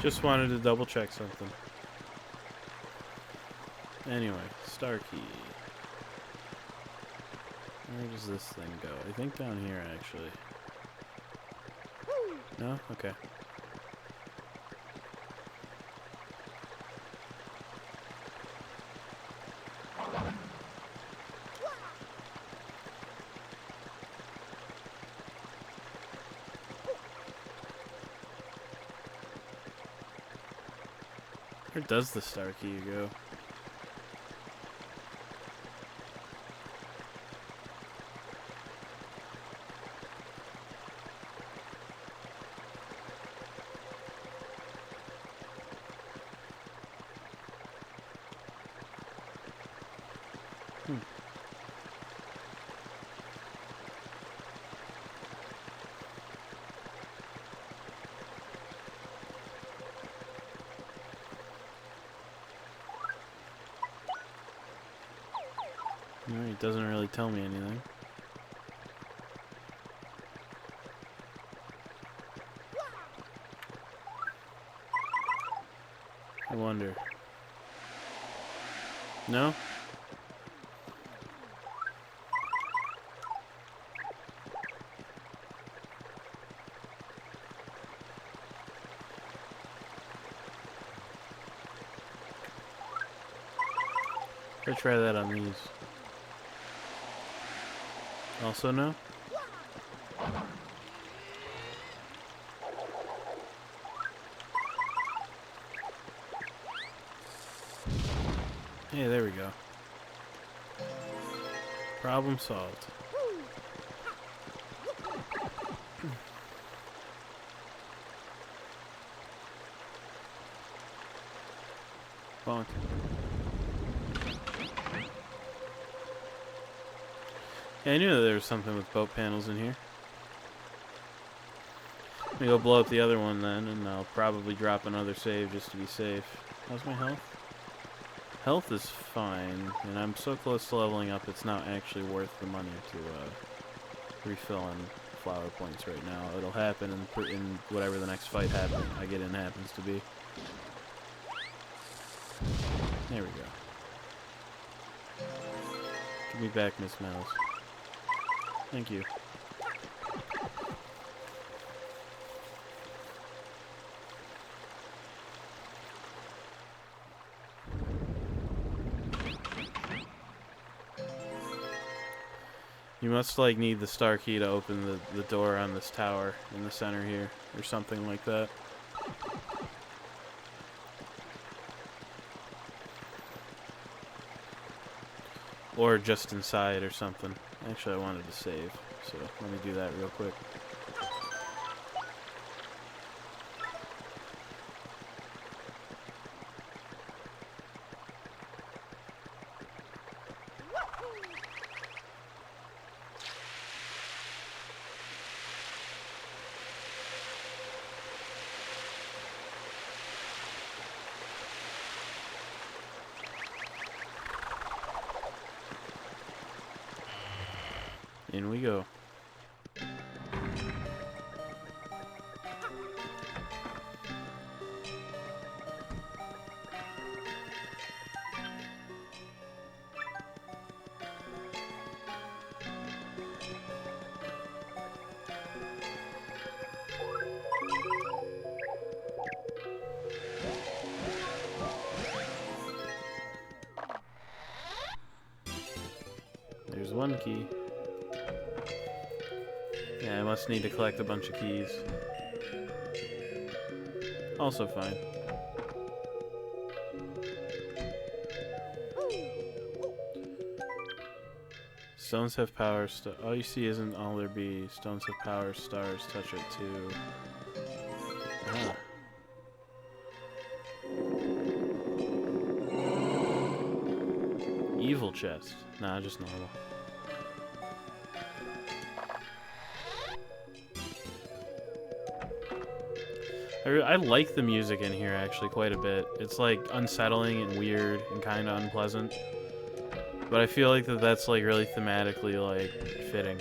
Just wanted to double check something. Anyway, star key. Where does this thing go? I think down here, actually. No? Okay. Where does the star key go? It doesn't really tell me anything. I wonder. No? Let's try that on these. Also no? Hey, there we go. Problem solved. Bonk. Yeah, I knew that there was something with boat panels in here. Let me go blow up the other one then, and I'll probably drop another save just to be safe. How's my health? Health is fine, and I'm so close to leveling up it's not actually worth the money to refill and flower points right now. It'll happen in whatever the next fight I get in happens to be. There we go. Give me back, Miss Mouse. Thank you. You must, like, need the star key to open the door on this tower in the center here, or something like that. Or just inside or something. Actually, I wanted to save, so let me do that real quick. In we go. There's one key. Yeah, I must need to collect a bunch of keys. Also fine. Stones have power. All you see isn't all there be. Stones have power. Stars touch it too. Ah. Evil chest. Nah, just normal. I like the music in here actually quite a bit. It's like unsettling and weird and kind of unpleasant. But I feel like that's like really thematically like fitting.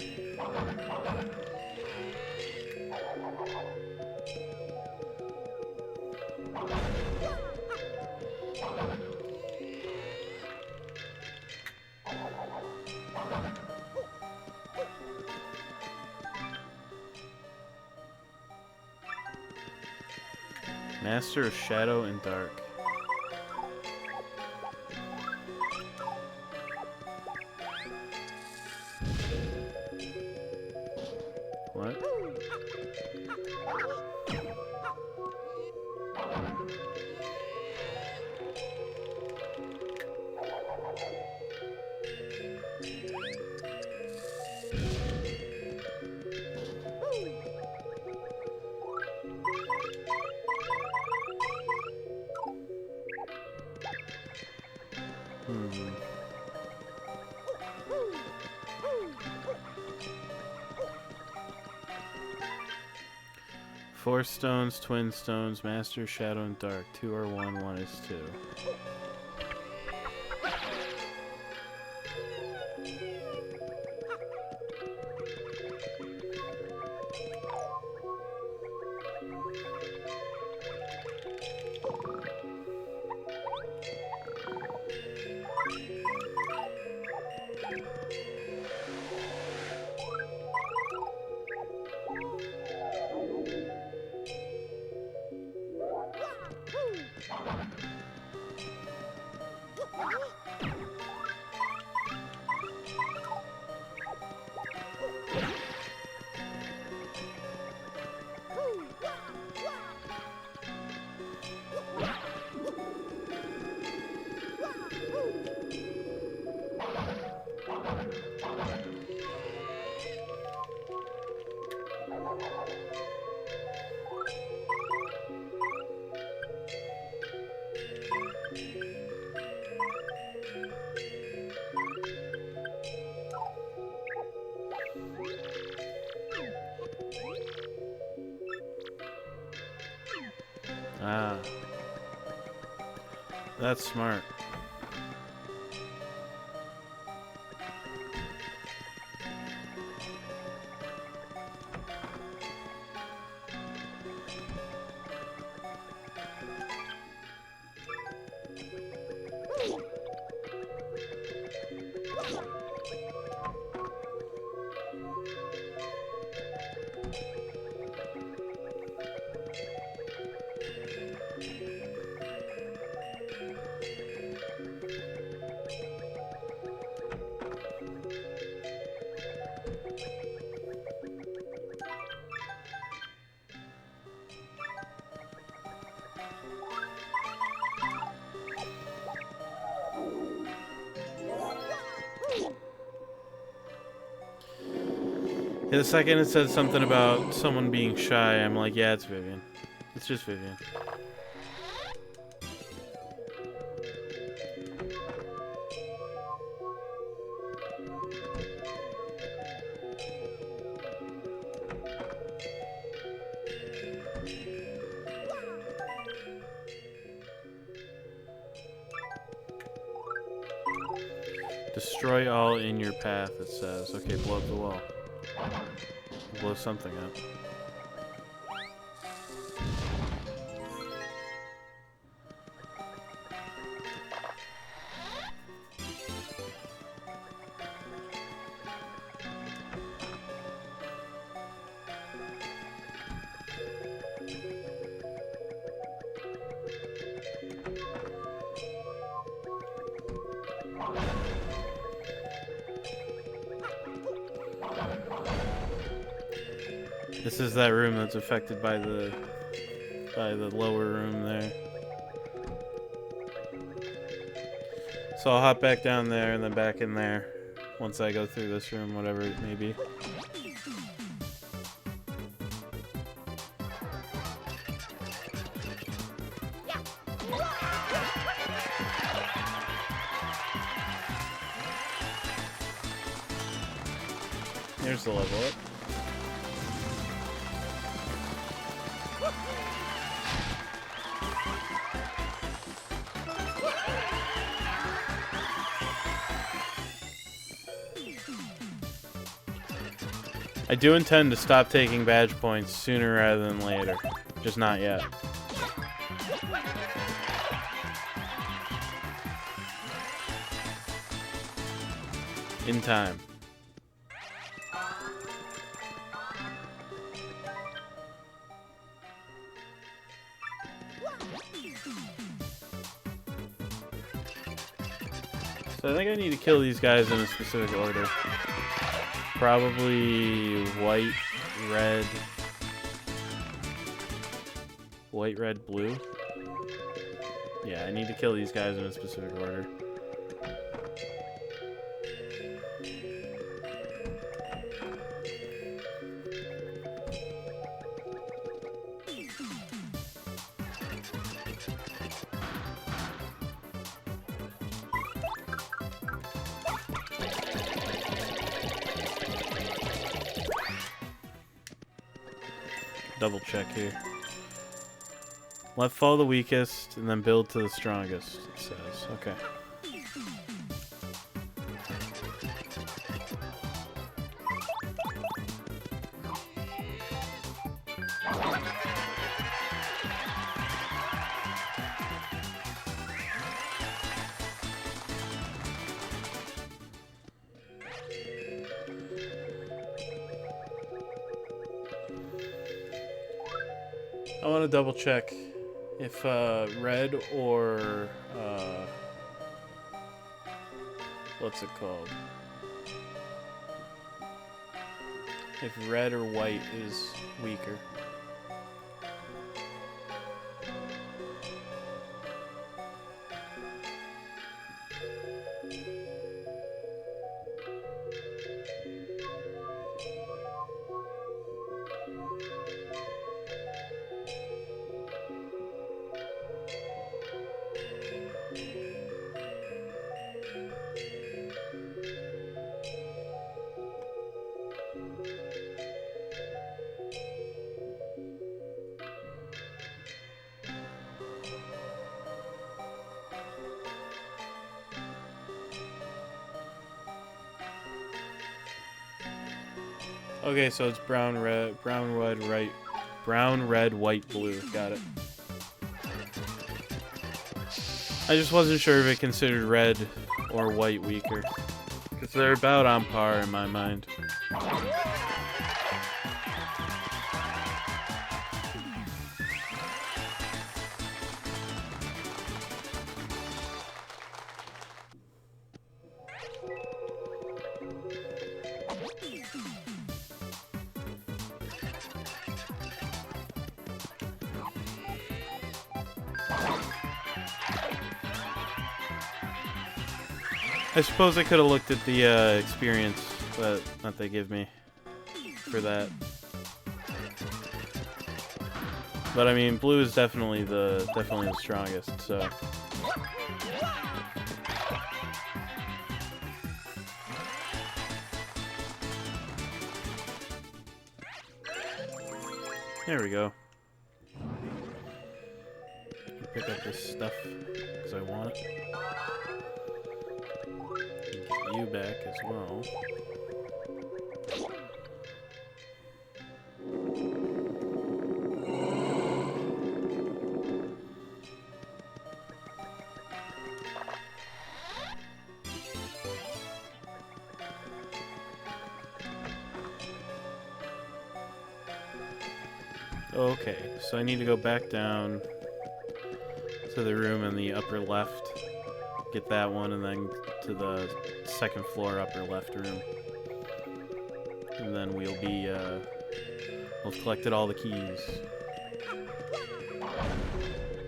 Master of Shadow and Dark. What? Four stones, twin stones, Master, Shadow, and Dark. 2 are 1, 1 is 2. Ah. That's smart. The second it said something about someone being shy, I'm like, yeah, it's Vivian. It's just Vivian. Destroy all in your path, it says. Okay, blow up the wall. Blow something up. This is that room that's affected by the lower room there. So I'll hop back down there and then back in there once I go through this room, whatever it may be. Here's the level up. I do intend to stop taking badge points sooner rather than later. Just not yet. In time. So I think I need to kill these guys in a specific order. Probably white, red, blue. Yeah, I need to kill these guys in a specific order. Double check here. Let fall the weakest and then build to the strongest, it says. Okay. I want to double check if red or what's it called? If red or white is weaker. Okay, so it's brown, red, white, blue. Got it. I just wasn't sure if it considered red or white weaker, because they're about on par in my mind. I suppose I could have looked at the experience that they give me. for that. But I mean, blue is definitely the strongest. So. There we go. Pick up this stuff because I want it. Get you back as well. Okay, so I need to go back down to the room in the upper left, get that one, and then to the second floor upper left room. And then we'll be, we'll have collected all the keys.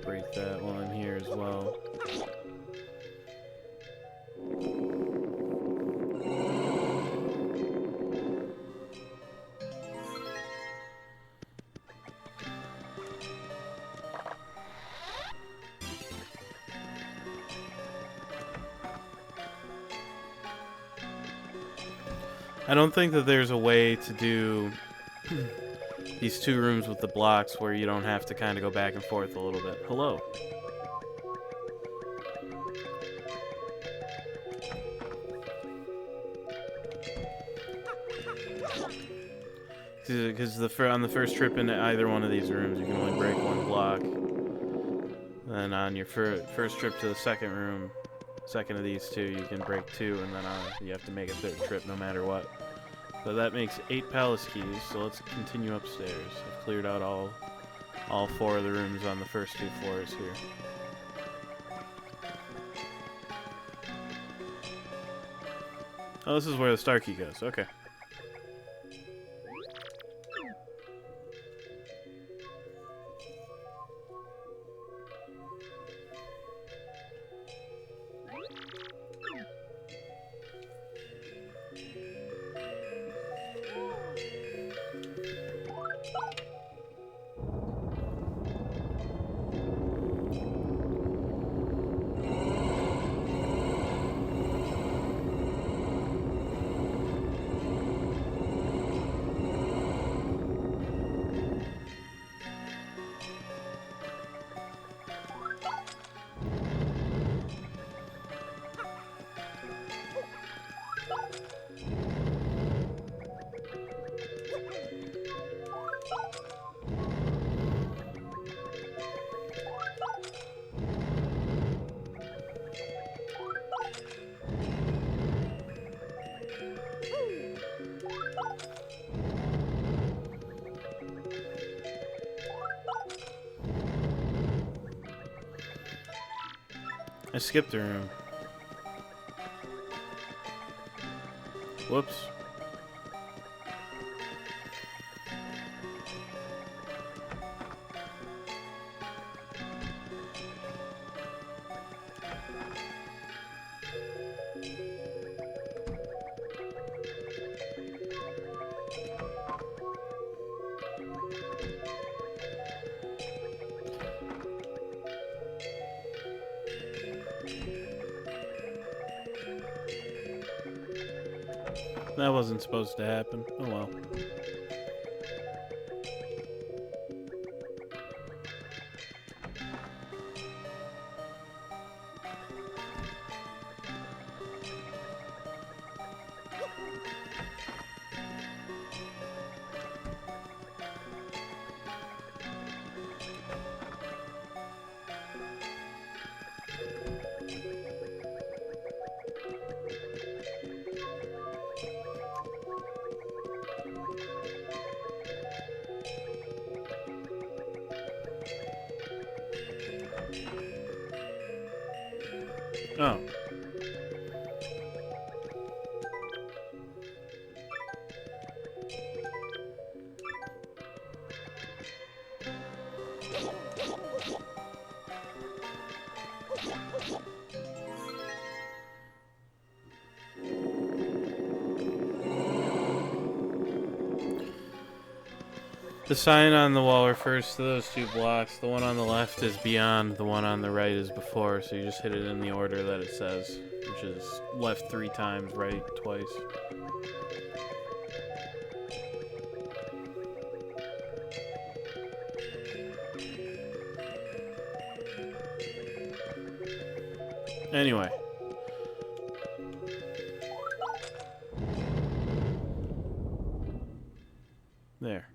Break that while I'm here as well. I don't think that there's a way to do these two rooms with the blocks where you don't have to kind of go back and forth a little bit. Hello. Because on the first trip into either one of these rooms, you can only break one block. Then on your first trip to the second room, second of these two, you can break two, and then you have to make a third trip no matter what. So that makes 8 palace keys, so let's continue upstairs. I've cleared out all 4 of the rooms on the first 2 floors here. Oh, this is where the star key goes, okay. I skipped a room. Whoops. That wasn't supposed to happen. Oh well. Oh. The sign on the wall refers to those two blocks. The one on the left is beyond, the one on the right is before, so you just hit it in the order that it says, which is left 3 times, right twice. Anyway. There.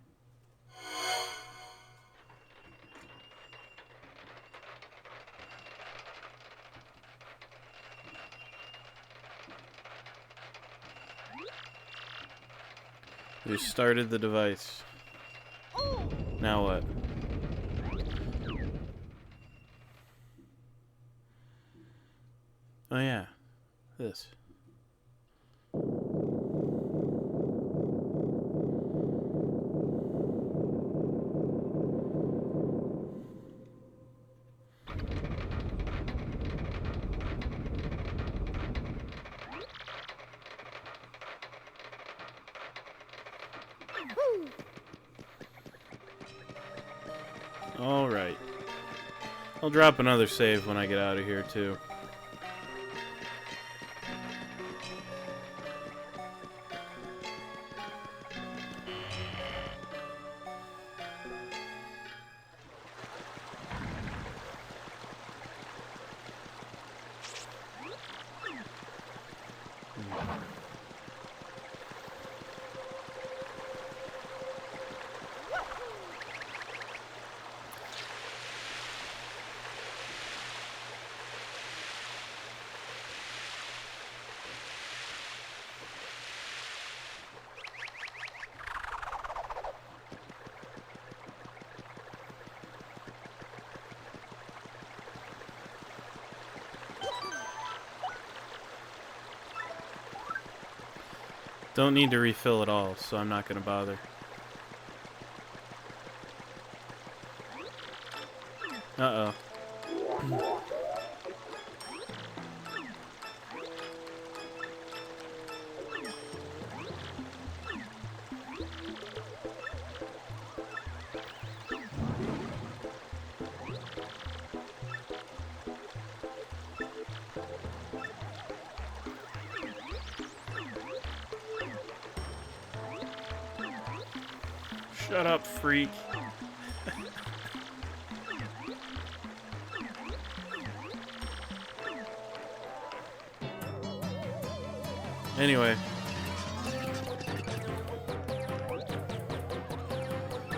We started the device. Now what? Oh yeah, this. Alright. I'll drop another save when I get out of here, too. Don't need to refill at all, so I'm not going to bother. Uh-oh. Shut up, freak. Anyway.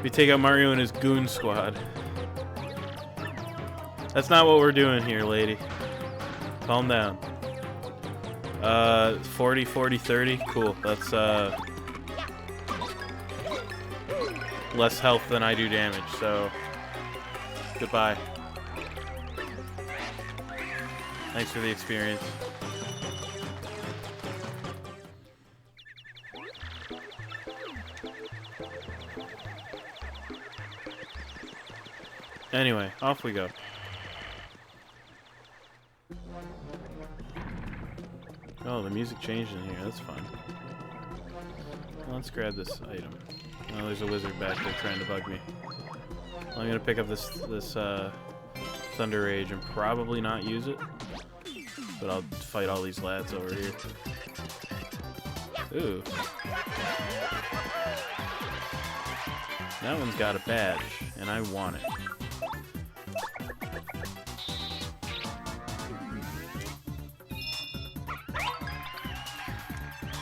We take out Mario and his goon squad. That's not what we're doing here, lady. Calm down. 40, 40, 30. Cool. That's, less health than I do damage, so goodbye. Thanks for the experience. Anyway, off we go. Oh, the music changed in here. That's fun. Well, let's grab this item. Oh, there's a wizard back there trying to bug me. Well, I'm gonna pick up this Thunder Rage and probably not use it, but I'll fight all these lads over here. Ooh. That one's got a badge, and I want it.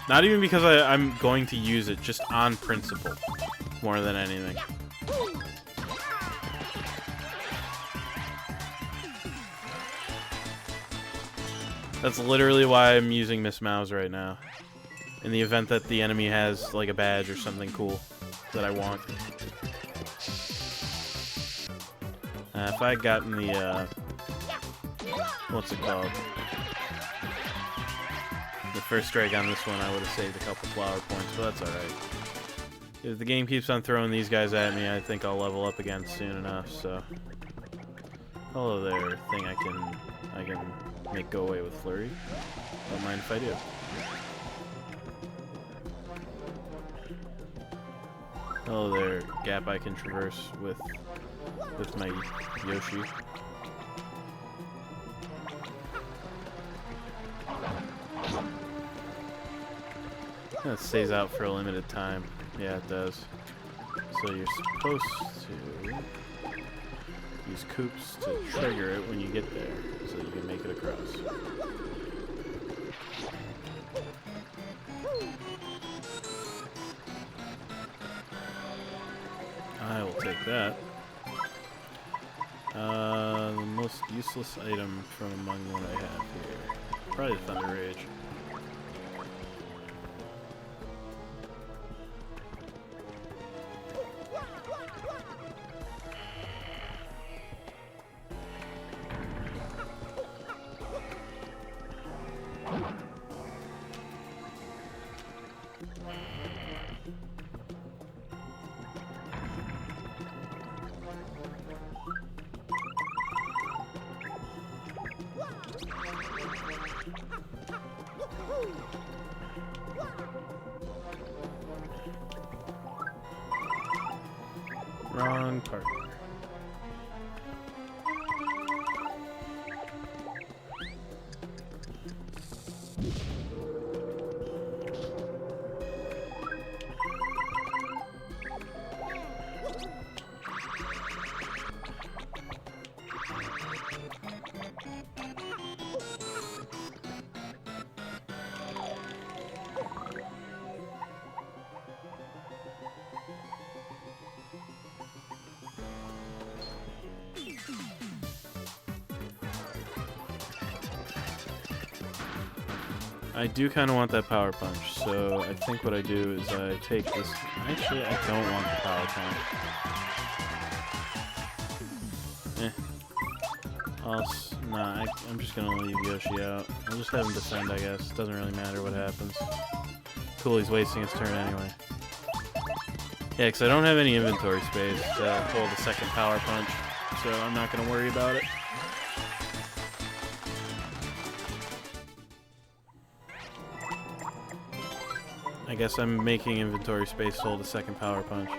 Not even because I'm going to use it, just on principle, more than anything. That's literally why I'm using Miss Mouse right now. In the event that the enemy has, like, a badge or something cool that I want. If I had gotten the, what's it called? The first strike on this one, I would have saved a couple flower points, but that's alright. If the game keeps on throwing these guys at me, I think I'll level up again soon enough, so... Hello there, thing I can make go away with Flurry. Don't mind if I do. Oh, there, gap I can traverse with my Yoshi. That stays out for a limited time. Yeah, it does. So you're supposed to use coops to trigger it when you get there, so you can make it across. I will take that. The most useless item from among what I have here. Probably the Thunder Rage. Wrong partner. I do kind of want that power punch, so I think what I do is I take this. Actually, I don't want the power punch. Nah, I'm just gonna leave Yoshi out. I'll just have him defend, I guess. Doesn't really matter what happens. Cool, he's wasting his turn anyway. Yeah, because I don't have any inventory space to pull the second power punch, so I'm not gonna worry about it. I guess I'm making inventory space to hold the second power punch.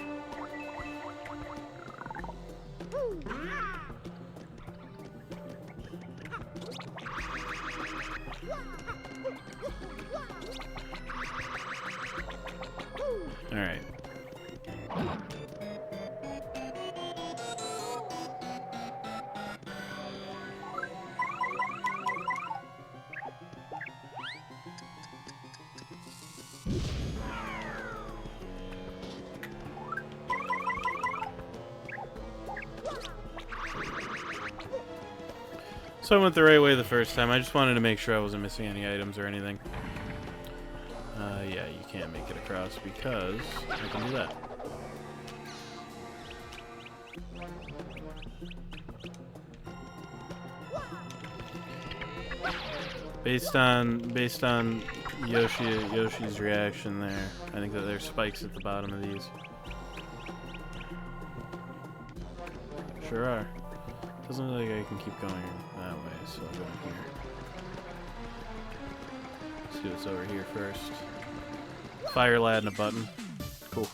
Alright. So I went the right way the first time. I just wanted to make sure I wasn't missing any items or anything. Yeah, you can't make it across because I can do that. Based on Yoshi's reaction there, I think that there's spikes at the bottom of these. Sure are. Doesn't look like I can keep going that way, so I'll go in here. Let's do what's over here first. Fire lad and a button. Cool.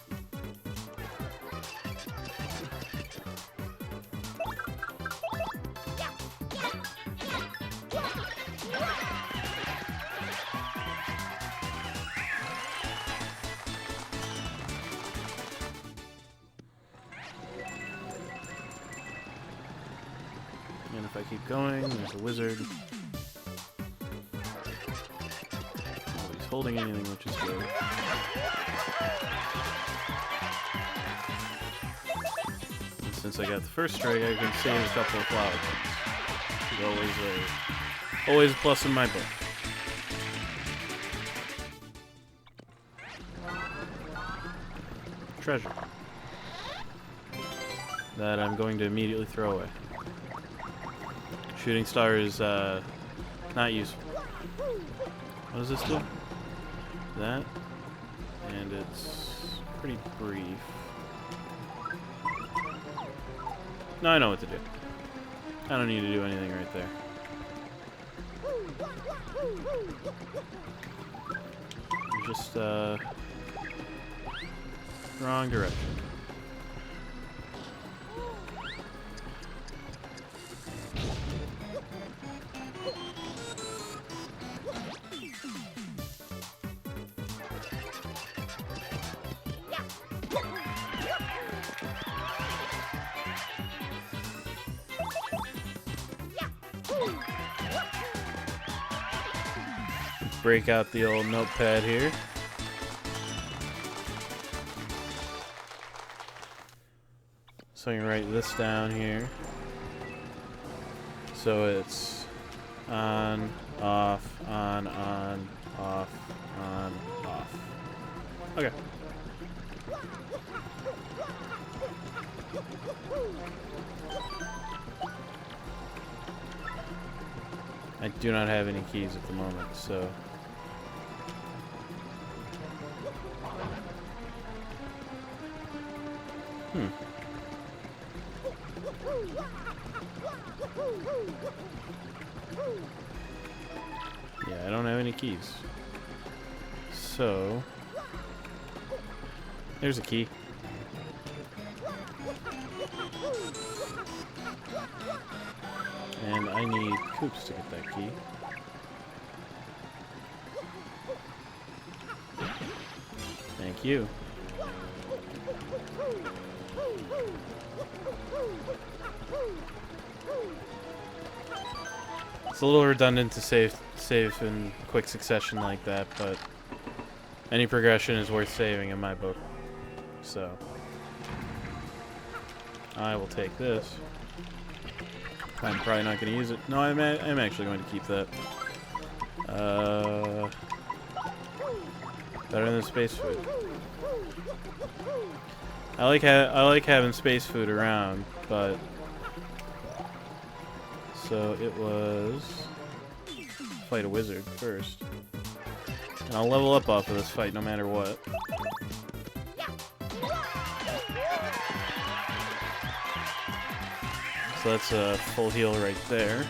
And if I keep going, there's a wizard. Nobody's holding anything, which is good. And since I got the first strike, I can save a couple of flower points. Always a plus in my book. Treasure. That I'm going to immediately throw away. Shooting star is not useful. What does this do? That. And it's pretty brief. No, I know what to do. I don't need to do anything right there. You just Wrong direction. Break out the old notepad here. So I can write this down here. So it's on, off, on, off, on, off. Okay. I do not have any keys at the moment, so... Yeah, I don't have any keys. So... There's a key. And I need Coops to get that key. Thank you. It's a little redundant to save in quick succession like that, but any progression is worth saving in my book. So I will take this. I'm probably not going to use it. No, I'm actually going to keep that. Better than space food. I like having space food around, but so it was fight a wizard first, and I'll level up off of this fight no matter what. So that's a full heal right there.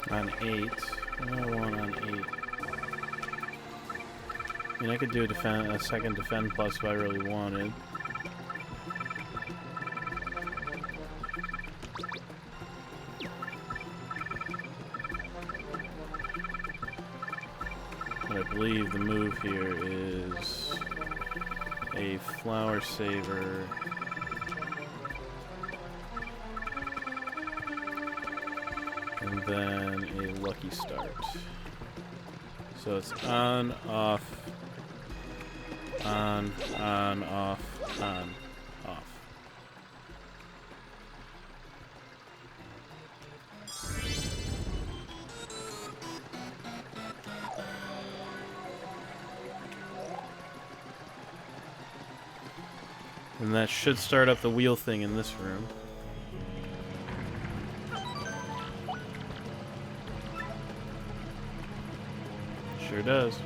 On 8. I want on 8. I mean, I could do a second defend plus if I really wanted. But I believe the move here is a flower saver. And then a lucky start. So it's on, off, on, off, on, off. And that should start up the wheel thing in this room. Sure does.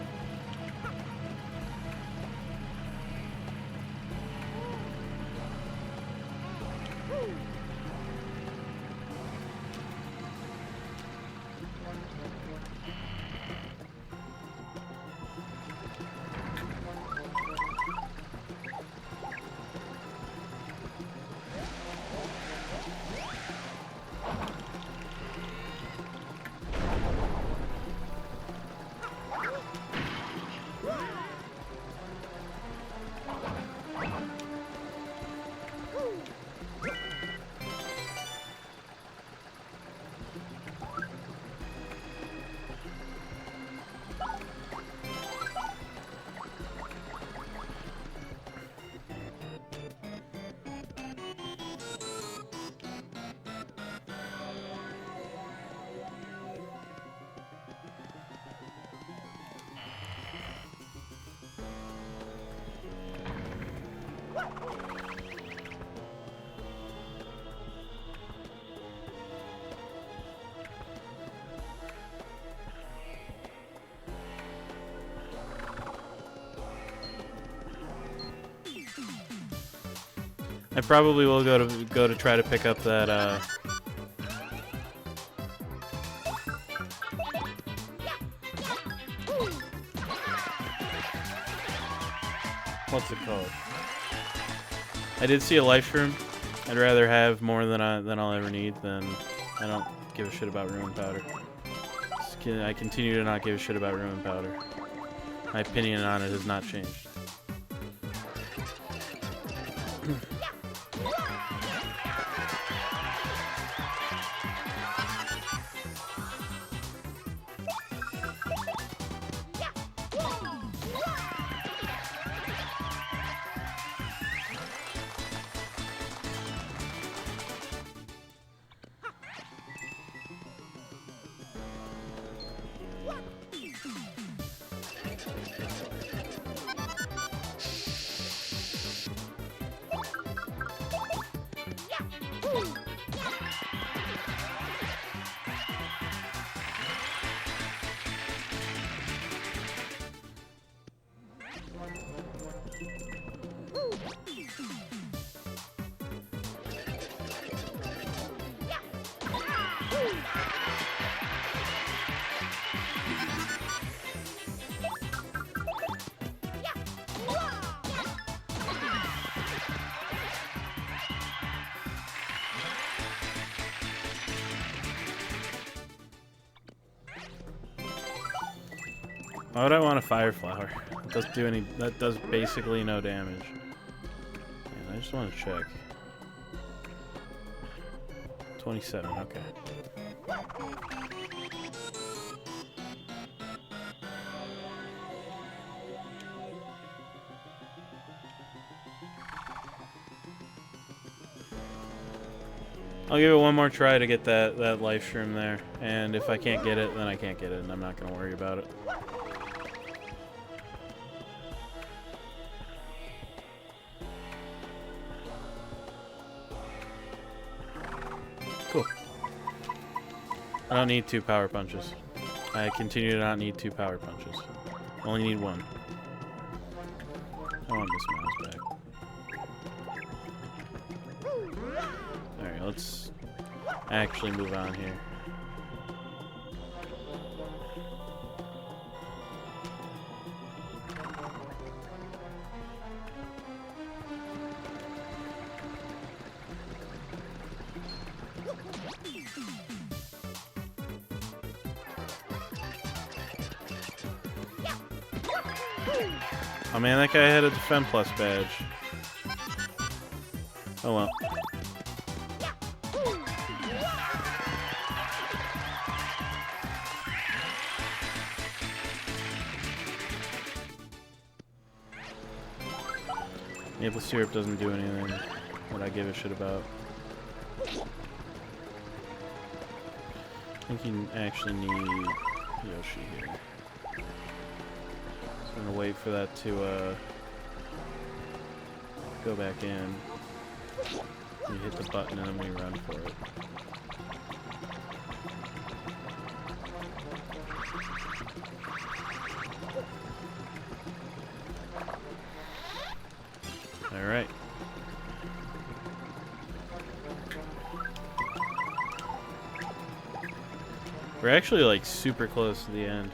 I probably will go to try to pick up that what's it called? I did see a life shroom. I'd rather have more than I'll ever need than I don't give a shit about ruin powder. I continue to not give a shit about ruin powder. My opinion on it has not changed. Why would I want a fire flower? It doesn't do any. That does basically no damage. Man, I just want to check. 27. Okay. I'll give it one more try to get that life shroom there, and if I can't get it, then I can't get it, and I'm not gonna worry about it. Cool. I don't need 2 power punches. I continue to not need 2 power punches. Only need 1. I want this mouse back. Alright, let's actually move on here. Oh man, that guy had a Defend Plus badge. Oh well. Maple syrup doesn't do anything that I give a shit about. I think you actually need Yoshi here. So I'm gonna wait for that to go back in. You hit the button and then we run for it. Alright. We're actually like super close to the end.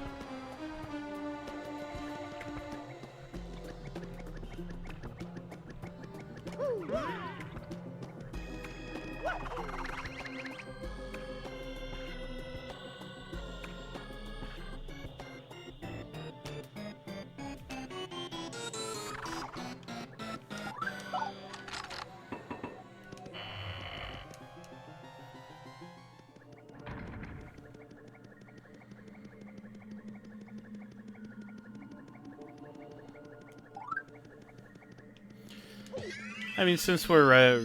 I mean, since we're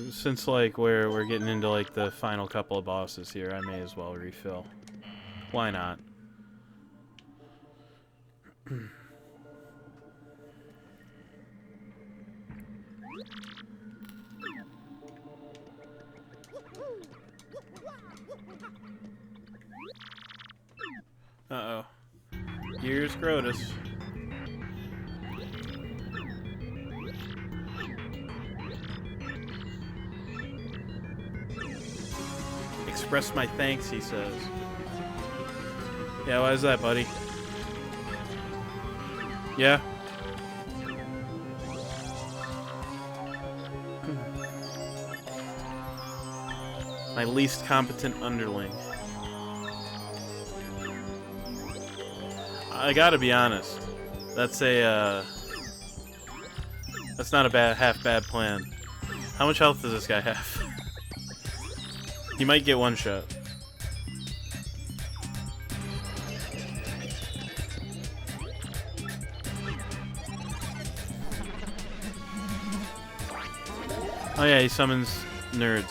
getting into like the final couple of bosses here, I may as well refill. Why not? Uh-oh. Here's Grotus. express my thanks, he says. Yeah, why is that, buddy? Yeah? My least competent underling. I gotta be honest. That's that's not a half bad plan. How much health does this guy have? He might get one shot. Oh yeah, he summons nerds.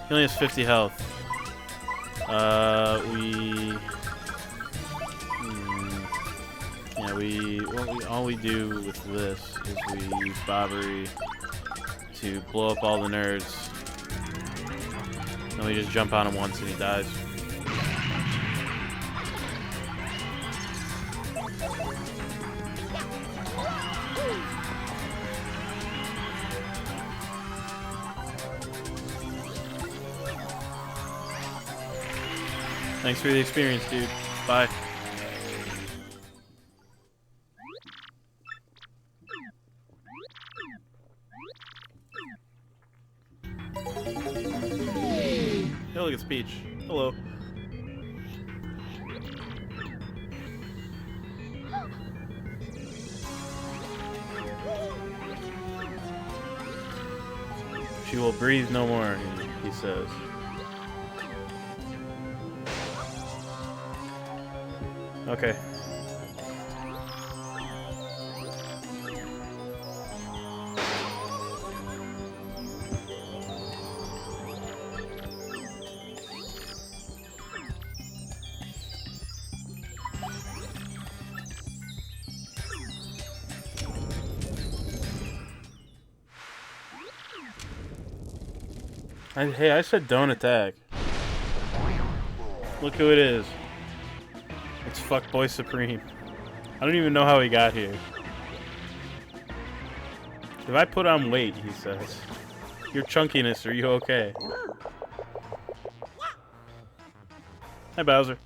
He only has 50 health. All we do with this is we use Bobbery to blow up all the nerds. And we just jump on him once and he dies. Thanks for the experience, dude. Bye. Hey, look, it's Peach. Hello. She will breathe no more, he says. Okay. Hey, I said don't attack. Look who it is. It's Fuckboy Supreme. I don't even know how he got here. If I put on weight, he says. Your chunkiness, are you okay? Hi, Bowser.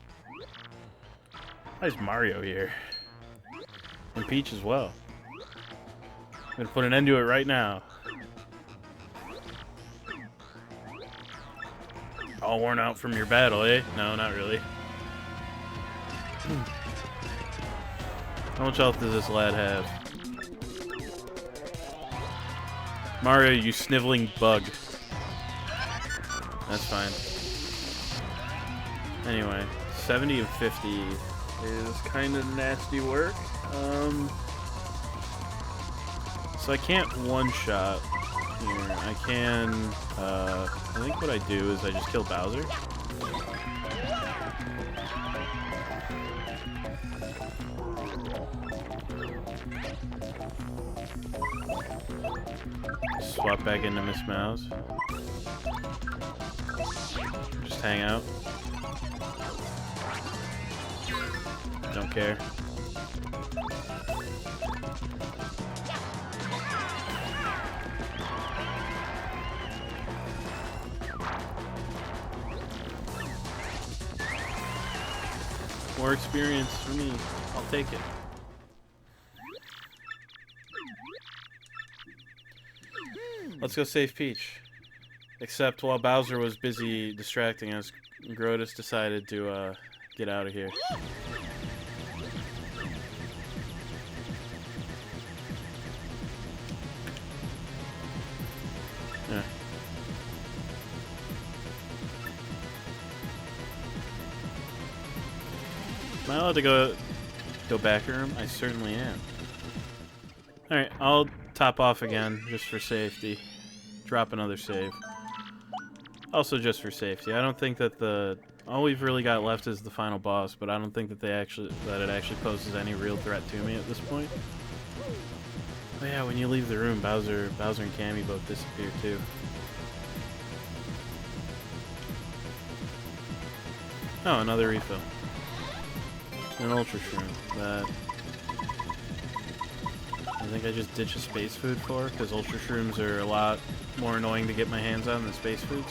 Why is Mario here? And Peach as well. I'm gonna put an end to it right now. All worn out from your battle, eh? No, not really. How much health does this lad have? Mario, you sniveling bug. That's fine. Anyway, 70 and 50 is kind of nasty work. So I can't one-shot here. I can, I think what I do is I just kill Bowser. Swap back into Miss Mouse. Just hang out. Don't care. More experience for me. I'll take it. Let's go save Peach. Except while Bowser was busy distracting us, Grodus decided to get out of here. Yeah. Am I allowed to go back room? I certainly am. Alright, I'll top off again just for safety. Drop another save. Also just for safety. I don't think that all we've really got left is the final boss, but I don't think that it actually poses any real threat to me at this point. Oh yeah, when you leave the room, Bowser and Cammy both disappear too. Oh, another refill. An Ultra Shroom. That think I just ditch a space food for, because ultra shrooms are a lot more annoying to get my hands on than space foods.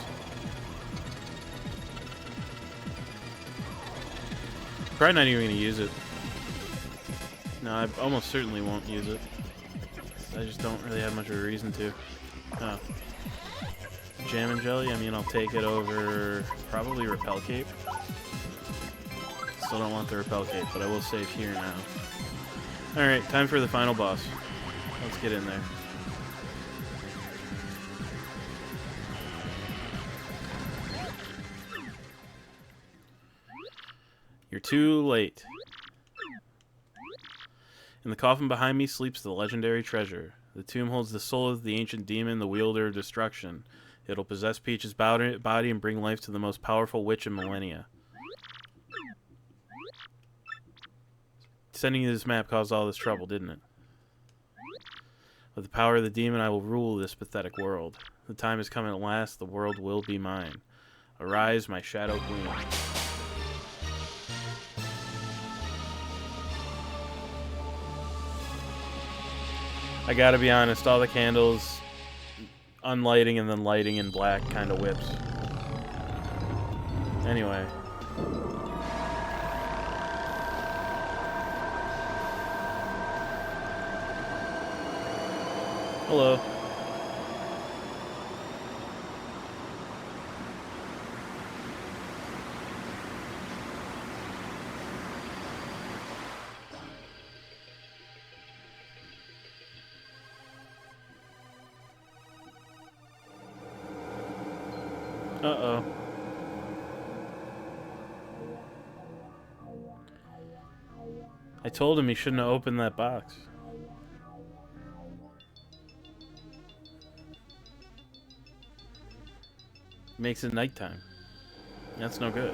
Probably not even going to use it. No, I almost certainly won't use it. I just don't really have much of a reason to. Oh. Jam and jelly? I mean, I'll take it over probably Repel Cape. Still don't want the Repel Cape, but I will save here now. Alright, time for the final boss. Let's get in there. You're too late. In the coffin behind me sleeps the legendary treasure. The tomb holds the soul of the ancient demon, the wielder of destruction. It'll possess Peach's body and bring life to the most powerful witch in millennia. Sending you this map caused all this trouble, didn't it? With the power of the demon, I will rule this pathetic world. The time has come at last. The world will be mine. Arise, my Shadow Queen. I gotta be honest, all the candles, unlighting and then lighting in black kind of whips. Anyway. Hello. Uh-oh. I told him he shouldn't have opened that box. Makes it nighttime. That's no good.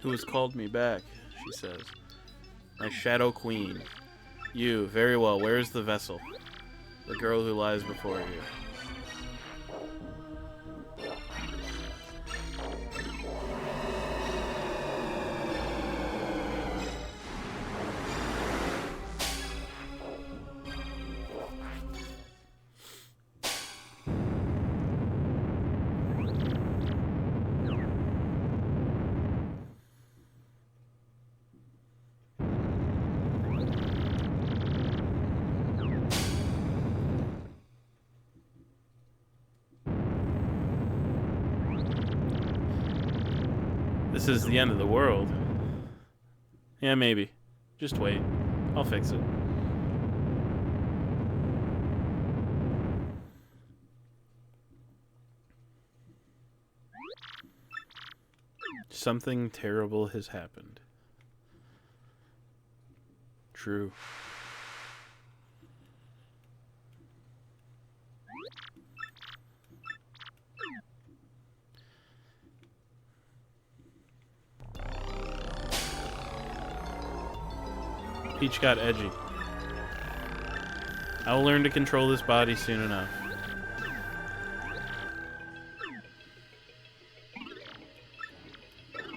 Who has called me back, she says. My Shadow Queen. You, very well, where is the vessel? The girl who lies before you. This is the end of the world. Yeah, maybe. Just wait. I'll fix it. Something terrible has happened. True. Peach got edgy. I will learn to control this body soon enough.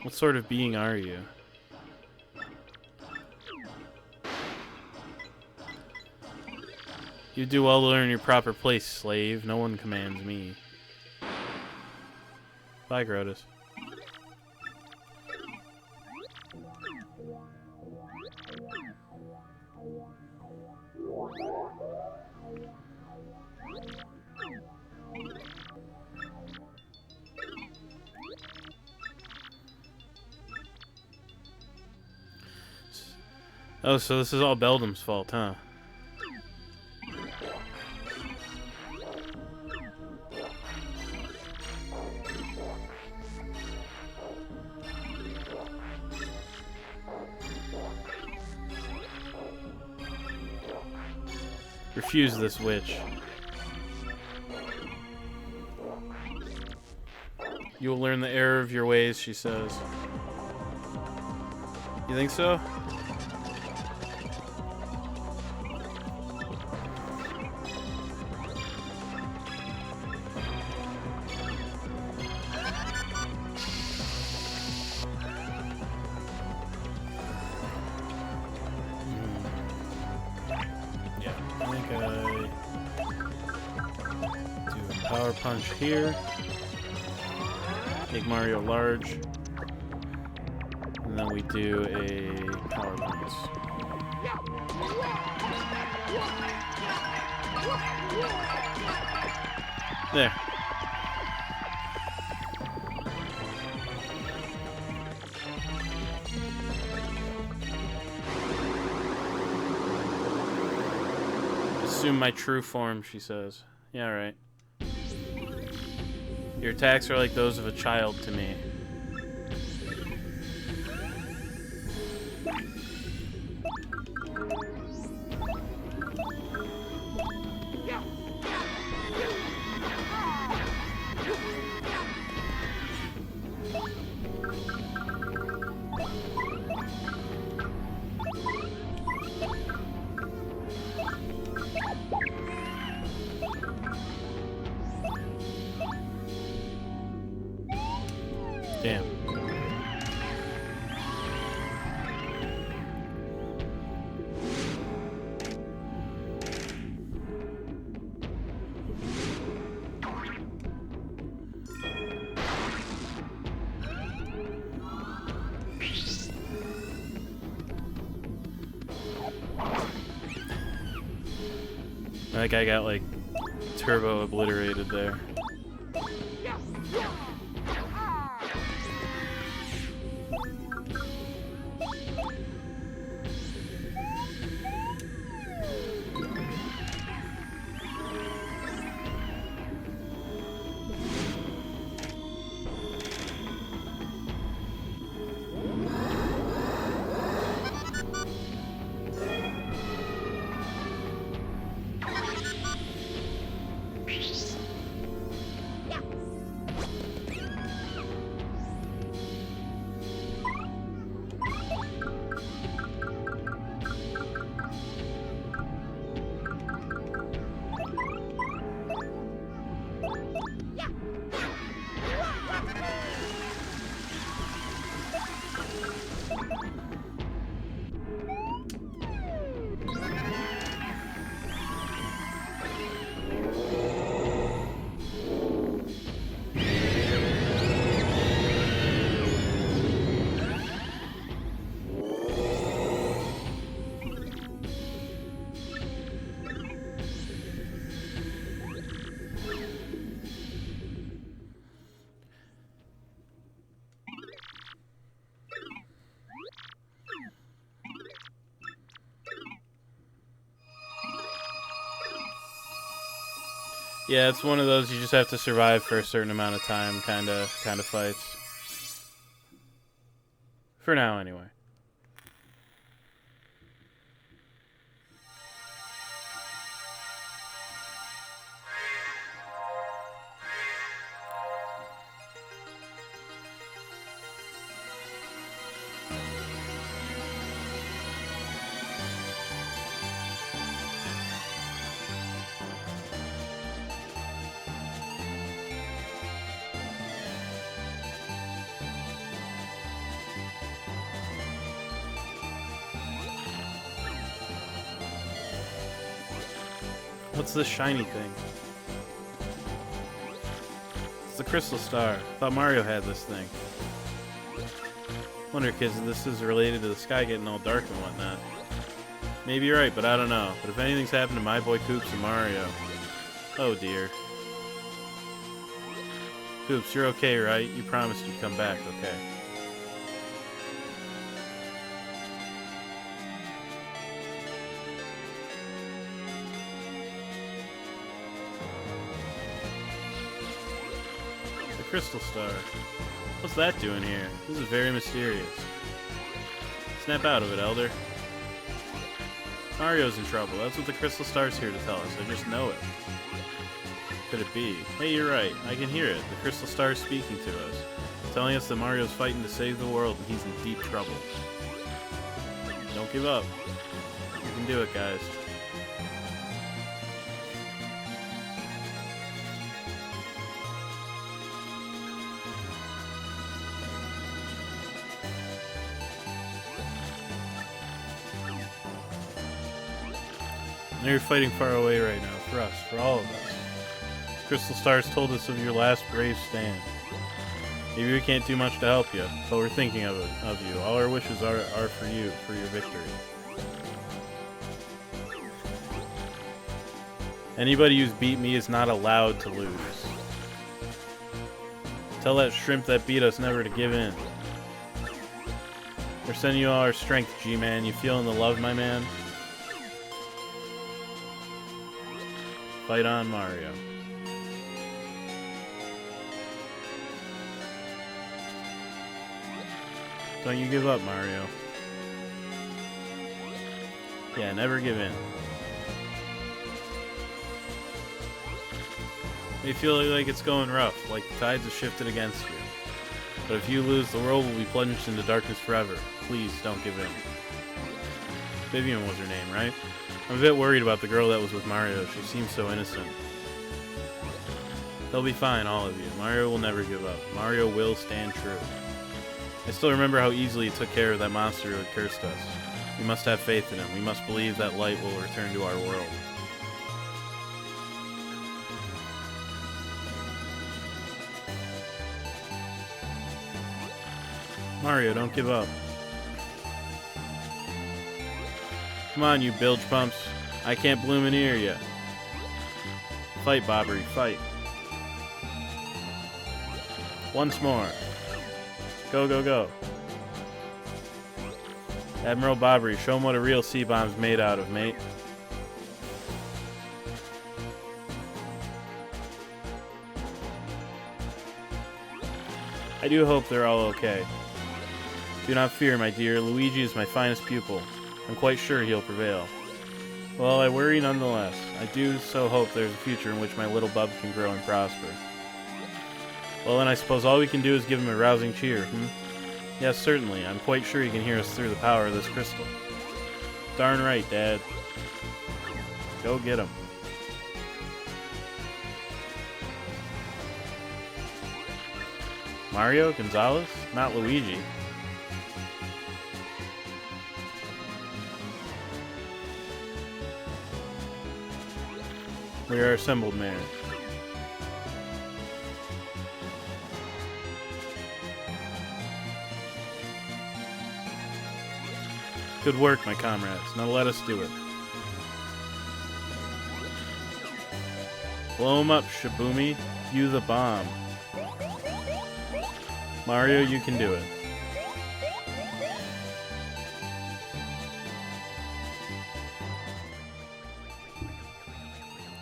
What sort of being are you? You do well to learn your proper place, slave. No one commands me. Bye, Grotus. Oh, so this is all Beldam's fault, huh? Refuse this witch. You will learn the error of your ways, she says. You think so? Yeah, I think I do a power punch here. Make Mario large. And then we do a power punch. There. Assume my true form, she says. Yeah, right. Your attacks are like those of a child to me. Damn. That guy got like turbo obliterated there. Yeah, it's one of those you just have to survive for a certain amount of time kind of fights. For now, anyway. What's this shiny thing? It's the crystal star. I thought Mario had this thing. Wonder, kids, if this is related to the sky getting all dark and whatnot. Maybe you're right, but I don't know. But if anything's happened to my boy Koops and Mario... Oh, dear. Koops, you're okay, right? You promised you'd come back, okay? crystal star. What's that doing here? This is very mysterious. Snap out of it, Elder. Mario's in trouble. That's what the crystal star's here to tell us. I just know it. Could it be? Hey, you're right. I can hear it. The crystal star is speaking to us, telling us that Mario's fighting to save the world and he's in deep trouble. Don't give up. You can do it, guys. Now you're fighting far away right now, for us, for all of us. Crystal Stars told us of your last brave stand. Maybe we can't do much to help you, but we're thinking of you. All our wishes are for you, for your victory. Anybody who's beat me is not allowed to lose. Tell that shrimp that beat us never to give in. We're sending you all our strength, G-Man. You feeling the love, my man? Fight on, Mario. Don't you give up, Mario. Yeah, never give in. You feel like it's going rough, like the tides have shifted against you. But if you lose, the world will be plunged into darkness forever. Please, don't give in. Vivian was her name, right? I'm a bit worried about the girl that was with Mario. She seems so innocent. They'll be fine, all of you. Mario will never give up. Mario will stand true. I still remember how easily he took care of that monster who had cursed us. We must have faith in him. We must believe that light will return to our world. Mario, don't give up. Come on, you bilge pumps. I can't bloom an ear yet. Fight, Bobbery, fight. Once more. Go, go, go. Admiral Bobbery, show him what a real C-bomb's made out of, mate. I do hope they're all okay. Do not fear, my dear. Luigi is my finest pupil. I'm quite sure he'll prevail. Well, I worry nonetheless. I do so hope there's a future in which my little bub can grow and prosper. Well, then I suppose all we can do is give him a rousing cheer, Yes, certainly. I'm quite sure he can hear us through the power of this crystal. Darn right, Dad. Go get him. Mario? Gonzalez? Not Luigi. We are assembled, Mayor. Good work, my comrades. Now let us do it. Blow him up, Shibumi. You the bomb. Mario, you can do it.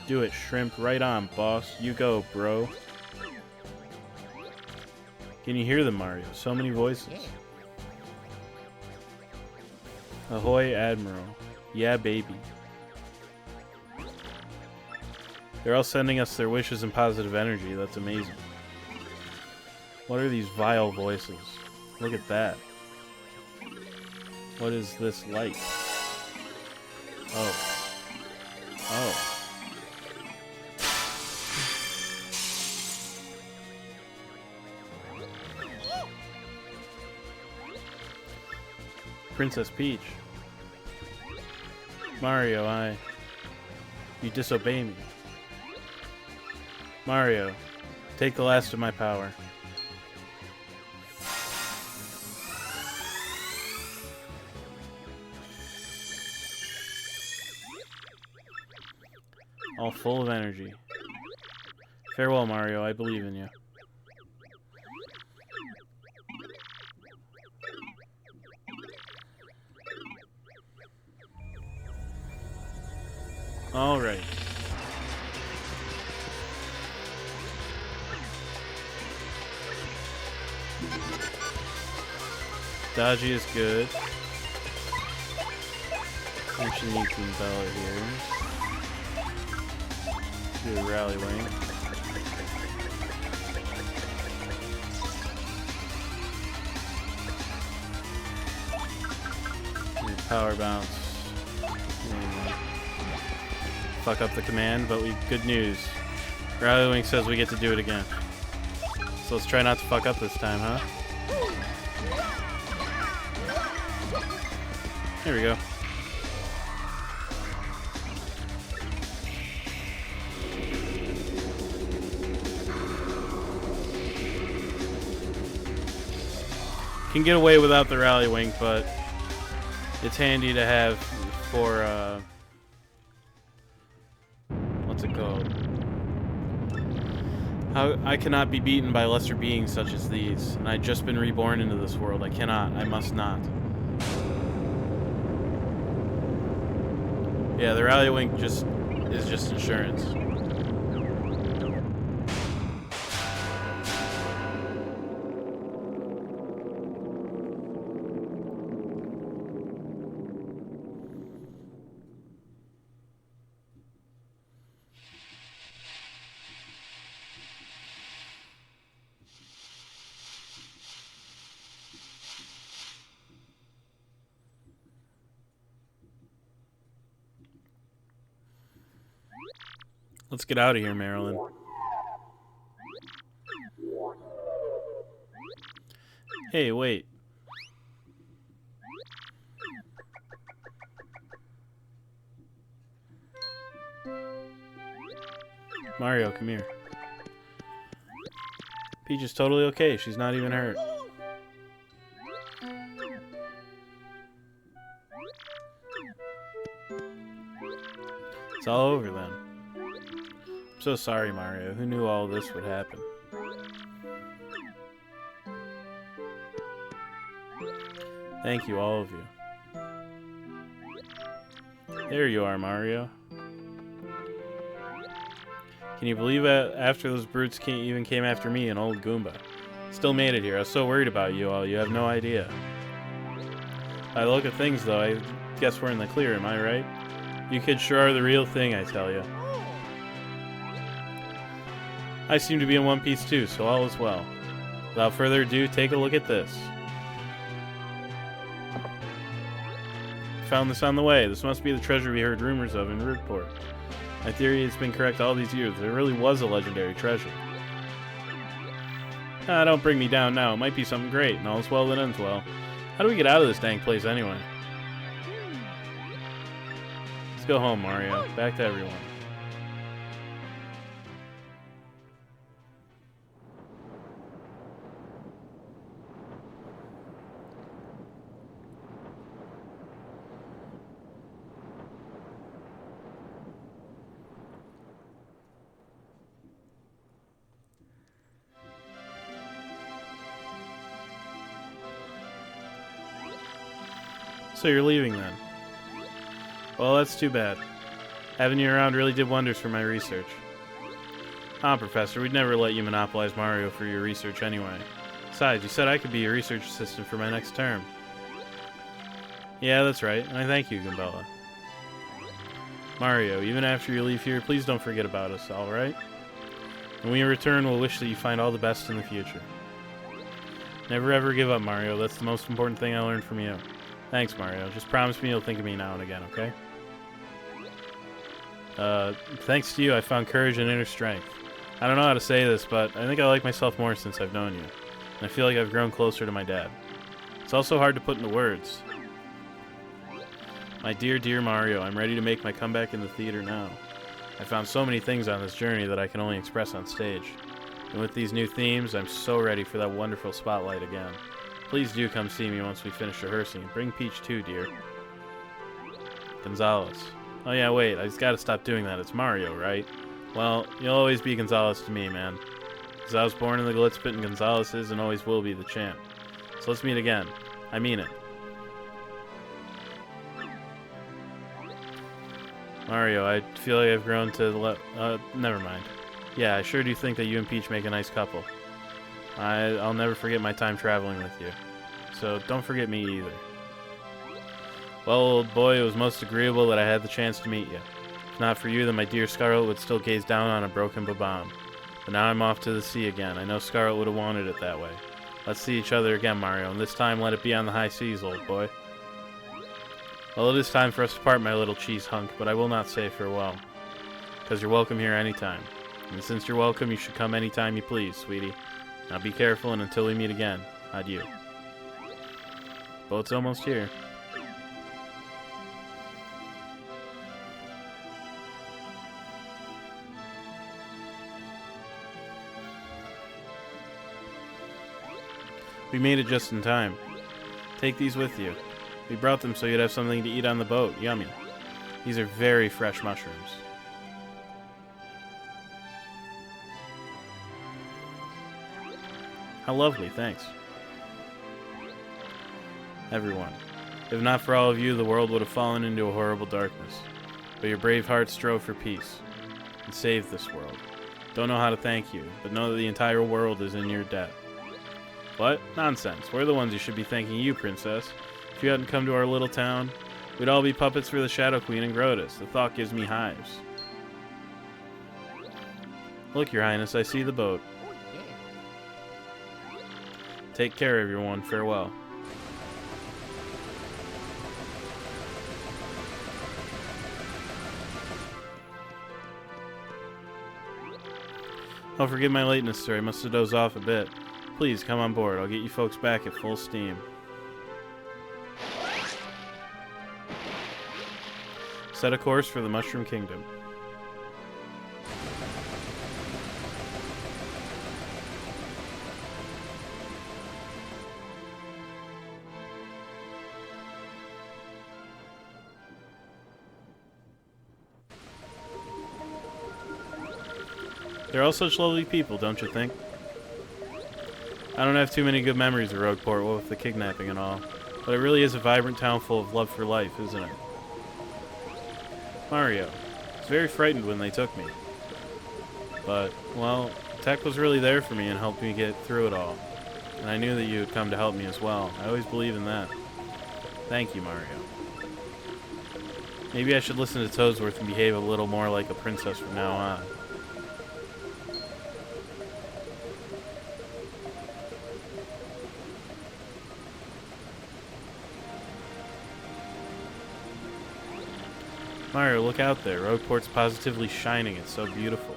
Do it, Shrimp. Right on, boss. You go, bro. Can you hear them, Mario? So many voices. Ahoy, Admiral. Yeah, baby. They're all sending us their wishes and positive energy. That's amazing. What are these vile voices? Look at that. What is this light? Oh. Oh. Princess Peach. Mario, You disobey me. Mario, take the last of my power. All full of energy. Farewell, Mario. I believe in you. All right. Dodgy is good. Actually need Goombella here. Do a rally wing. Power bounce. Fuck up the command, but good news. Rally wing says we get to do it again. So let's try not to fuck up this time, huh? Here we go. Can get away without the rally wing, but it's handy to have for what's it called? I cannot be beaten by lesser beings such as these, and I've just been reborn into this world. I cannot. I must not. Yeah, the rally wing is just insurance. Let's get out of here, Marilyn. Hey, wait. Mario, come here. Peach is totally okay. She's not even hurt. It's all over then. I'm so sorry, Mario. Who knew all this would happen? Thank you, all of you. There you are, Mario. Can you believe that after those brutes even came after me, an old Goomba? Still made it here. I was so worried about you all. You have no idea. By the look of things, though, I guess we're in the clear, am I right? You kids sure are the real thing, I tell you. I seem to be in one piece too, so all is well. Without further ado, take a look at this. Found this on the way. This must be the treasure we heard rumors of in Rootport. My theory has been correct all these years. There really was a legendary treasure. Ah, don't bring me down now. It might be something great, and all's well that ends well. How do we get out of this dang place anyway? Let's go home, Mario. Back to everyone. So you're leaving then? Well, that's too bad. Having you around really did wonders for my research. Ah, Professor, we'd never let you monopolize Mario for your research anyway. Besides, you said I could be your research assistant for my next term. Yeah, that's right, and I thank you, Goombella. Mario, even after you leave here, please don't forget about us, alright? When we return, we'll wish that you find all the best in the future. Never ever give up, Mario. That's the most important thing I learned from you. Thanks, Mario. Just promise me you'll think of me now and again, okay? Thanks to you, I found courage and inner strength. I don't know how to say this, but I think I like myself more since I've known you. And I feel like I've grown closer to my dad. It's also hard to put into words. My dear, dear Mario, I'm ready to make my comeback in the theater now. I found so many things on this journey that I can only express on stage. And with these new themes, I'm so ready for that wonderful spotlight again. Please do come see me once we finish rehearsing. Bring Peach too, dear. Gonzalez. Oh yeah, wait, I just gotta stop doing that. It's Mario, right? Well, you'll always be Gonzalez to me, man. Because I was born in the Glitzpit and Gonzalez is and always will be the champ. So let's meet again. I mean it. Mario, I feel like I've grown to never mind. Yeah, I sure do think that you and Peach make a nice couple. I'll never forget my time traveling with you. so don't forget me either. Well, old boy, it was most agreeable that I had the chance to meet you. If not for you, then my dear Scarlet would still gaze down on a broken Babam. But now I'm off to the sea again. I know Scarlet would have wanted it that way. Let's see each other again, Mario, and this time let it be on the high seas, old boy. Well, it is time for us to part, my little cheese hunk, but I will not say farewell. Because you're welcome here anytime. And since you're welcome, you should come anytime you please, sweetie. Now be careful, and until we meet again, adieu. Boat's almost here. We made it just in time. Take these with you. We brought them so you'd have something to eat on the boat. Yummy. These are very fresh mushrooms. How lovely, thanks. Everyone. If not for all of you, the world would have fallen into a horrible darkness. But your brave hearts strove for peace and saved this world. Don't know how to thank you, but know that the entire world is in your debt. What? Nonsense. We're the ones who should be thanking you, Princess. If you hadn't come to our little town, we'd all be puppets for the Shadow Queen and Grotus. The thought gives me hives. Look, Your Highness, I see the boat. Take care, everyone. Farewell. Oh, forgive my lateness, sir. I must have dozed off a bit. Please, come on board. I'll get you folks back at full steam. Set a course for the Mushroom Kingdom. They're all such lovely people, don't you think? I don't have too many good memories of Rogueport, what with the kidnapping and all, but it really is a vibrant town full of love for life, isn't it? Mario, I was very frightened when they took me. But, well, Tech was really there for me and helped me get through it all. And I knew that you would come to help me as well. I always believe in that. Thank you, Mario. Maybe I should listen to Toadsworth and behave a little more like a princess from now on. Mario, look out there. Rogueport's positively shining. It's so beautiful.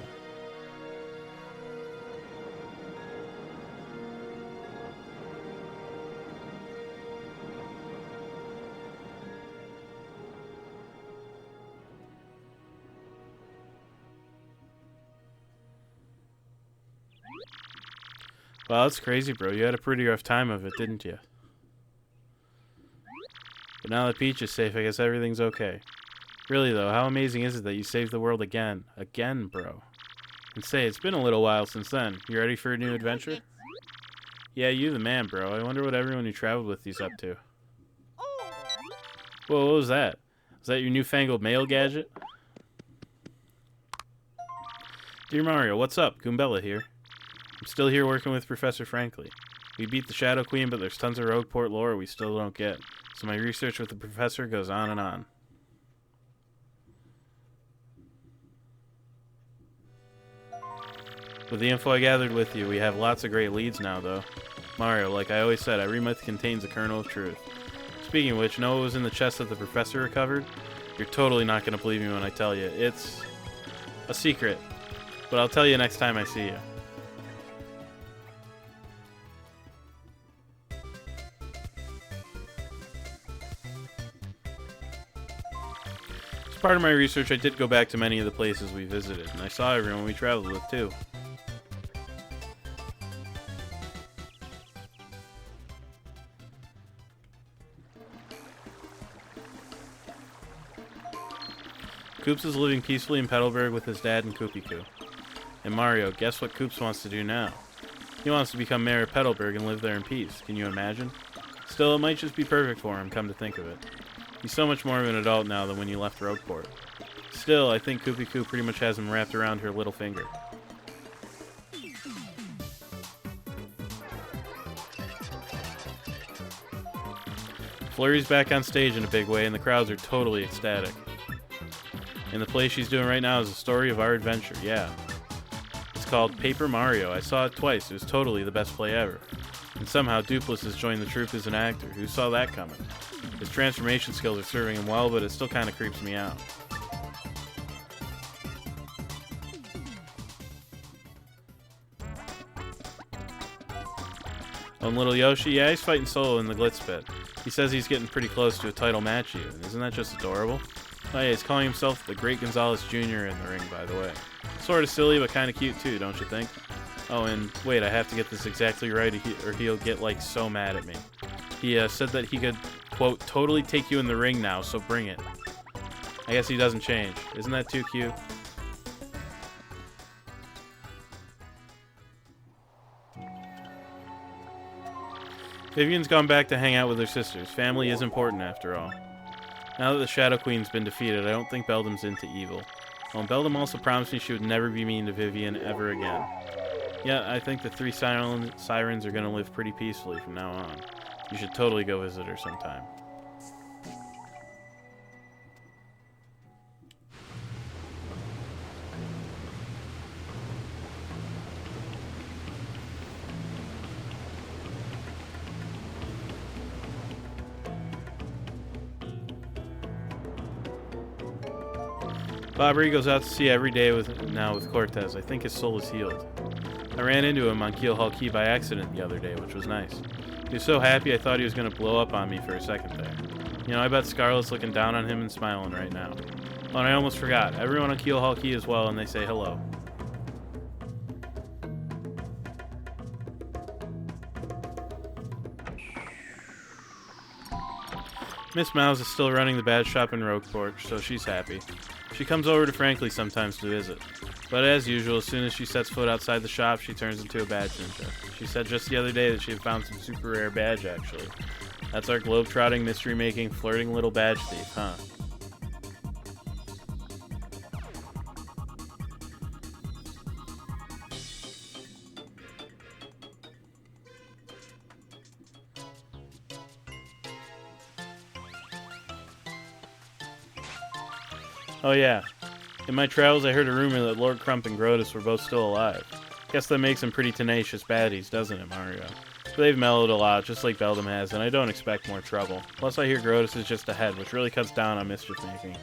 Wow, that's crazy, bro. You had a pretty rough time of it, didn't you? But now that Peach is safe, I guess everything's okay. Really, though, how amazing is it that you saved the world again? Again, bro. And say, it's been a little while since then. You ready for a new adventure? Yeah, you the man, bro. I wonder what everyone you traveled with you's up to. Whoa, what was that? Was that your newfangled mail gadget? Dear Mario, what's up? Goombella here. I'm still here working with Professor Frankly. We beat the Shadow Queen, but there's tons of Rogueport lore we still don't get. So my research with the professor goes on and on. With the info I gathered with you, we have lots of great leads now, though. Mario, like I always said, every myth contains a kernel of truth. Speaking of which, know what was in the chest that the professor recovered? You're totally not going to believe me when I tell you. It's a secret, but I'll tell you next time I see you. As part of my research, I did go back to many of the places we visited, and I saw everyone we traveled with, too. Koops is living peacefully in Petalburg with his dad and Koopy-Koo. And Mario, guess what Koops wants to do now? He wants to become mayor of Petalburg and live there in peace. Can you imagine? Still, it might just be perfect for him, come to think of it. He's so much more of an adult now than when you left Rogueport. Still, I think Koopy-Koo pretty much has him wrapped around her little finger. Flurry's back on stage in a big way, and the crowds are totally ecstatic. And the play she's doing right now is the story of our adventure, yeah. It's called Paper Mario. I saw it twice. It was totally the best play ever. And somehow Dupless has joined the troupe as an actor. Who saw that coming? His transformation skills are serving him well, but it still kind of creeps me out. Oh, and little Yoshi? Yeah, he's fighting solo in the Glitz Pit. He says he's getting pretty close to a title match even. Isn't that just adorable? Oh yeah, he's calling himself the Great Gonzalez Jr. in the ring, by the way. Sort of silly, but kind of cute too, don't you think? Oh, and wait, I have to get this exactly right or he'll get, like, so mad at me. He said that he could, quote, totally take you in the ring now, so bring it. I guess he doesn't change. Isn't that too cute? Vivian's gone back to hang out with her sisters. Family is important, after all. Now that the Shadow Queen's been defeated, I don't think Beldam's into evil. Well, Beldam also promised me she would never be mean to Vivian ever again. Yeah, I think the three sirens are going to live pretty peacefully from now on. You should totally go visit her sometime. Bobbery goes out to sea every day now with Cortez. I think his soul is healed. I ran into him on Keelhaul Key by accident the other day, which was nice. He was so happy I thought he was going to blow up on me for a second there. You know, I bet Scarlett's looking down on him and smiling right now. Oh, and I almost forgot. Everyone on Keelhaul Key as well, and they say hello. Miss Mouse is still running the bad shop in Rogueport, so she's happy. She comes over to Frankly sometimes to visit. But as usual, as soon as she sets foot outside the shop, she turns into a badge ninja. She said just the other day that she had found some super rare badge, actually. That's our globe-trotting, mystery-making, flirting little badge thief, huh? Oh yeah. In my travels, I heard a rumor that Lord Crump and Grotus were both still alive. Guess that makes them pretty tenacious baddies, doesn't it, Mario? But they've mellowed a lot, just like Beldam has, and I don't expect more trouble. Plus, I hear Grotus is just ahead, which really cuts down on mischief-making.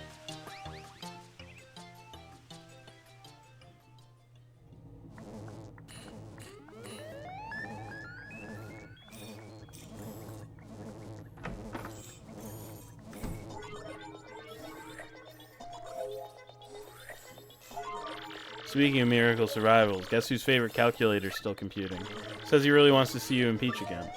Speaking of miracle survivals, guess whose favorite calculator's still computing? Says he really wants to see you and Peach again.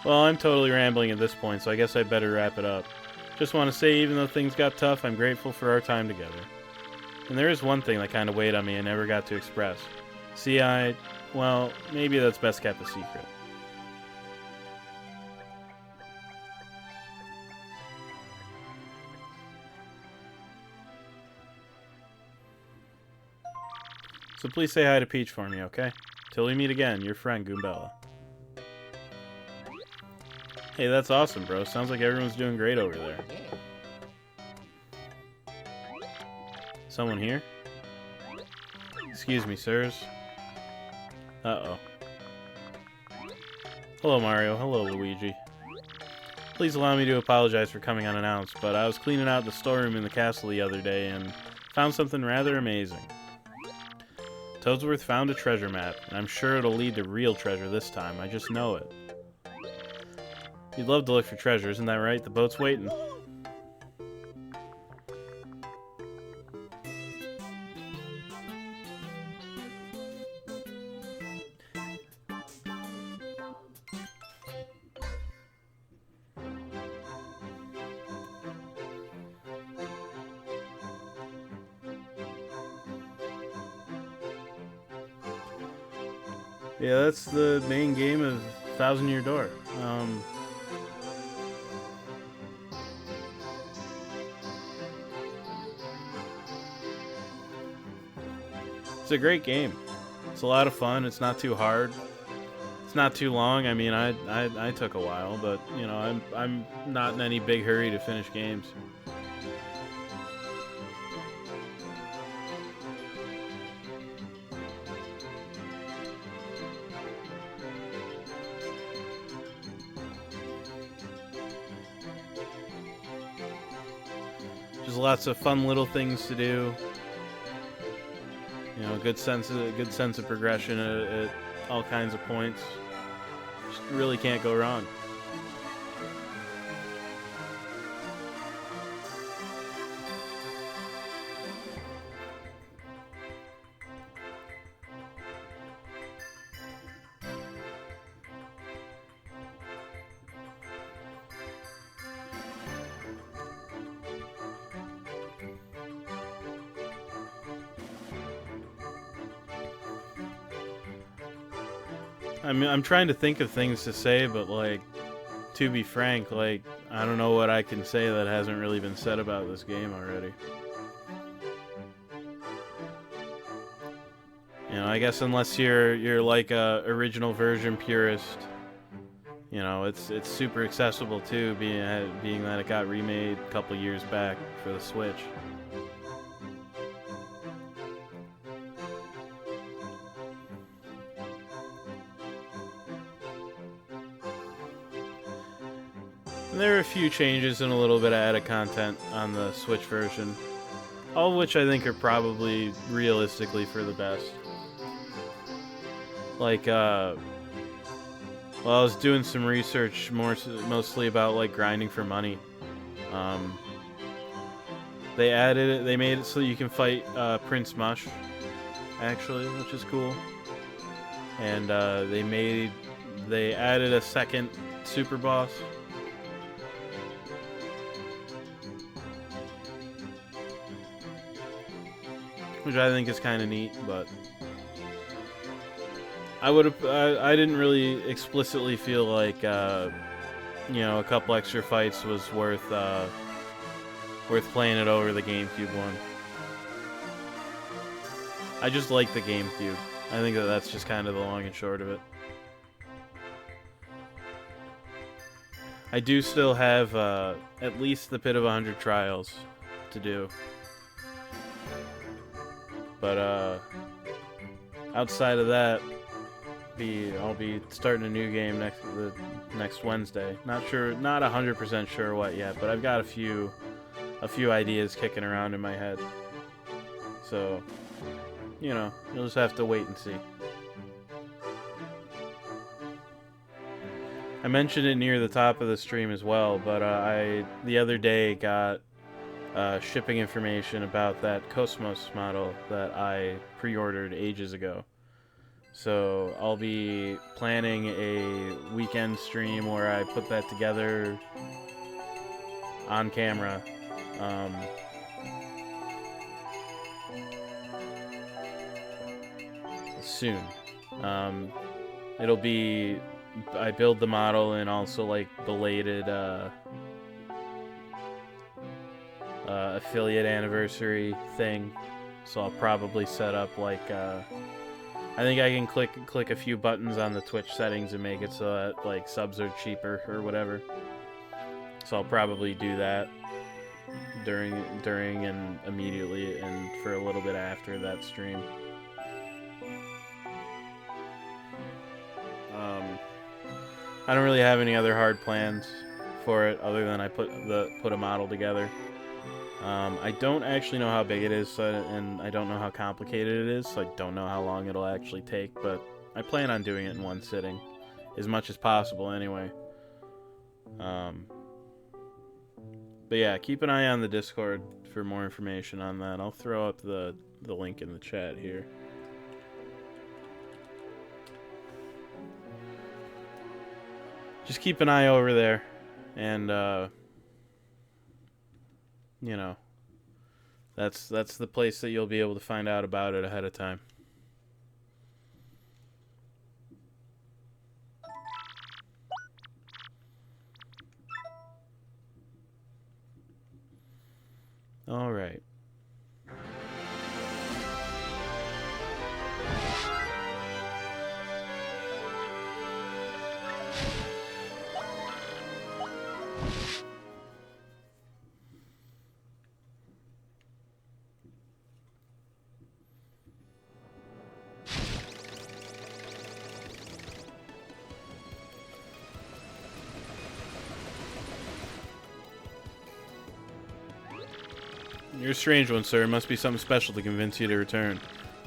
Well, I'm totally rambling at this point, so I guess I'd better wrap it up. Just want to say, even though things got tough, I'm grateful for our time together. And there is one thing that kind of weighed on me I never got to express. See, well, maybe that's best kept a secret. So please say hi to Peach for me, okay? Till we meet again, your friend, Goombella. Hey, that's awesome, bro. Sounds like everyone's doing great over there. Someone here? Excuse me, sirs. Uh-oh. Hello, Mario. Hello, Luigi. Please allow me to apologize for coming unannounced, but I was cleaning out the storeroom in the castle the other day and found something rather amazing. Toadsworth found a treasure map, and I'm sure it'll lead to real treasure this time. I just know it. You'd love to look for treasure, isn't that right? The boat's waiting. Yeah, that's the main game of Thousand Year Door. It's a great game. It's a lot of fun. It's not too hard. It's not too long. I mean, I took a while, but you know, I'm not in any big hurry to finish games. Just lots of fun little things to do. You know, good sense of progression at all kinds of points. Just really can't go wrong. I mean, I'm trying to think of things to say, but like, to be frank, like, I don't know what I can say that hasn't really been said about this game already. You know, I guess unless you're like a original version purist, you know, it's super accessible too, being that it got remade a couple years back for the Switch. There are a few changes and a little bit of added content on the Switch version, all of which I think are probably realistically for the best. Like, well, I was doing some research mostly about like grinding for money. They made it so you can fight Prince Mush, actually, which is cool. And they added a second super boss. Which I think is kind of neat, but I didn't really explicitly feel like, you know, a couple extra fights was worth playing it over the GameCube one. I just like the GameCube. I think that's just kind of the long and short of it. I do still have at least the Pit of 100 Trials to do. But outside of that, I'll be starting a new game next Wednesday. Not 100% sure what yet, but I've got a few ideas kicking around in my head. So, you know, you'll just have to wait and see. I mentioned it near the top of the stream as well, but I the other day got shipping information about that Cosmos model that I pre-ordered ages ago. So I'll be planning a weekend stream where I put that together on camera. Soon. It'll be, I build the model and also like belated affiliate anniversary thing, so I'll probably set up like I think I can click a few buttons on the Twitch settings and make it so that like subs are cheaper or whatever. So I'll probably do that during and immediately and for a little bit after that stream. I don't really have any other hard plans for it other than I put a model together. I don't actually know how big it is, and I don't know how complicated it is, so I don't know how long it'll actually take, but I plan on doing it in one sitting, as much as possible anyway. But yeah, keep an eye on the Discord for more information on that. I'll throw up the link in the chat here. Just keep an eye over there, and you know, that's the place that you'll be able to find out about it ahead of time. All right. You're a strange one, sir. It must be something special to convince you to return.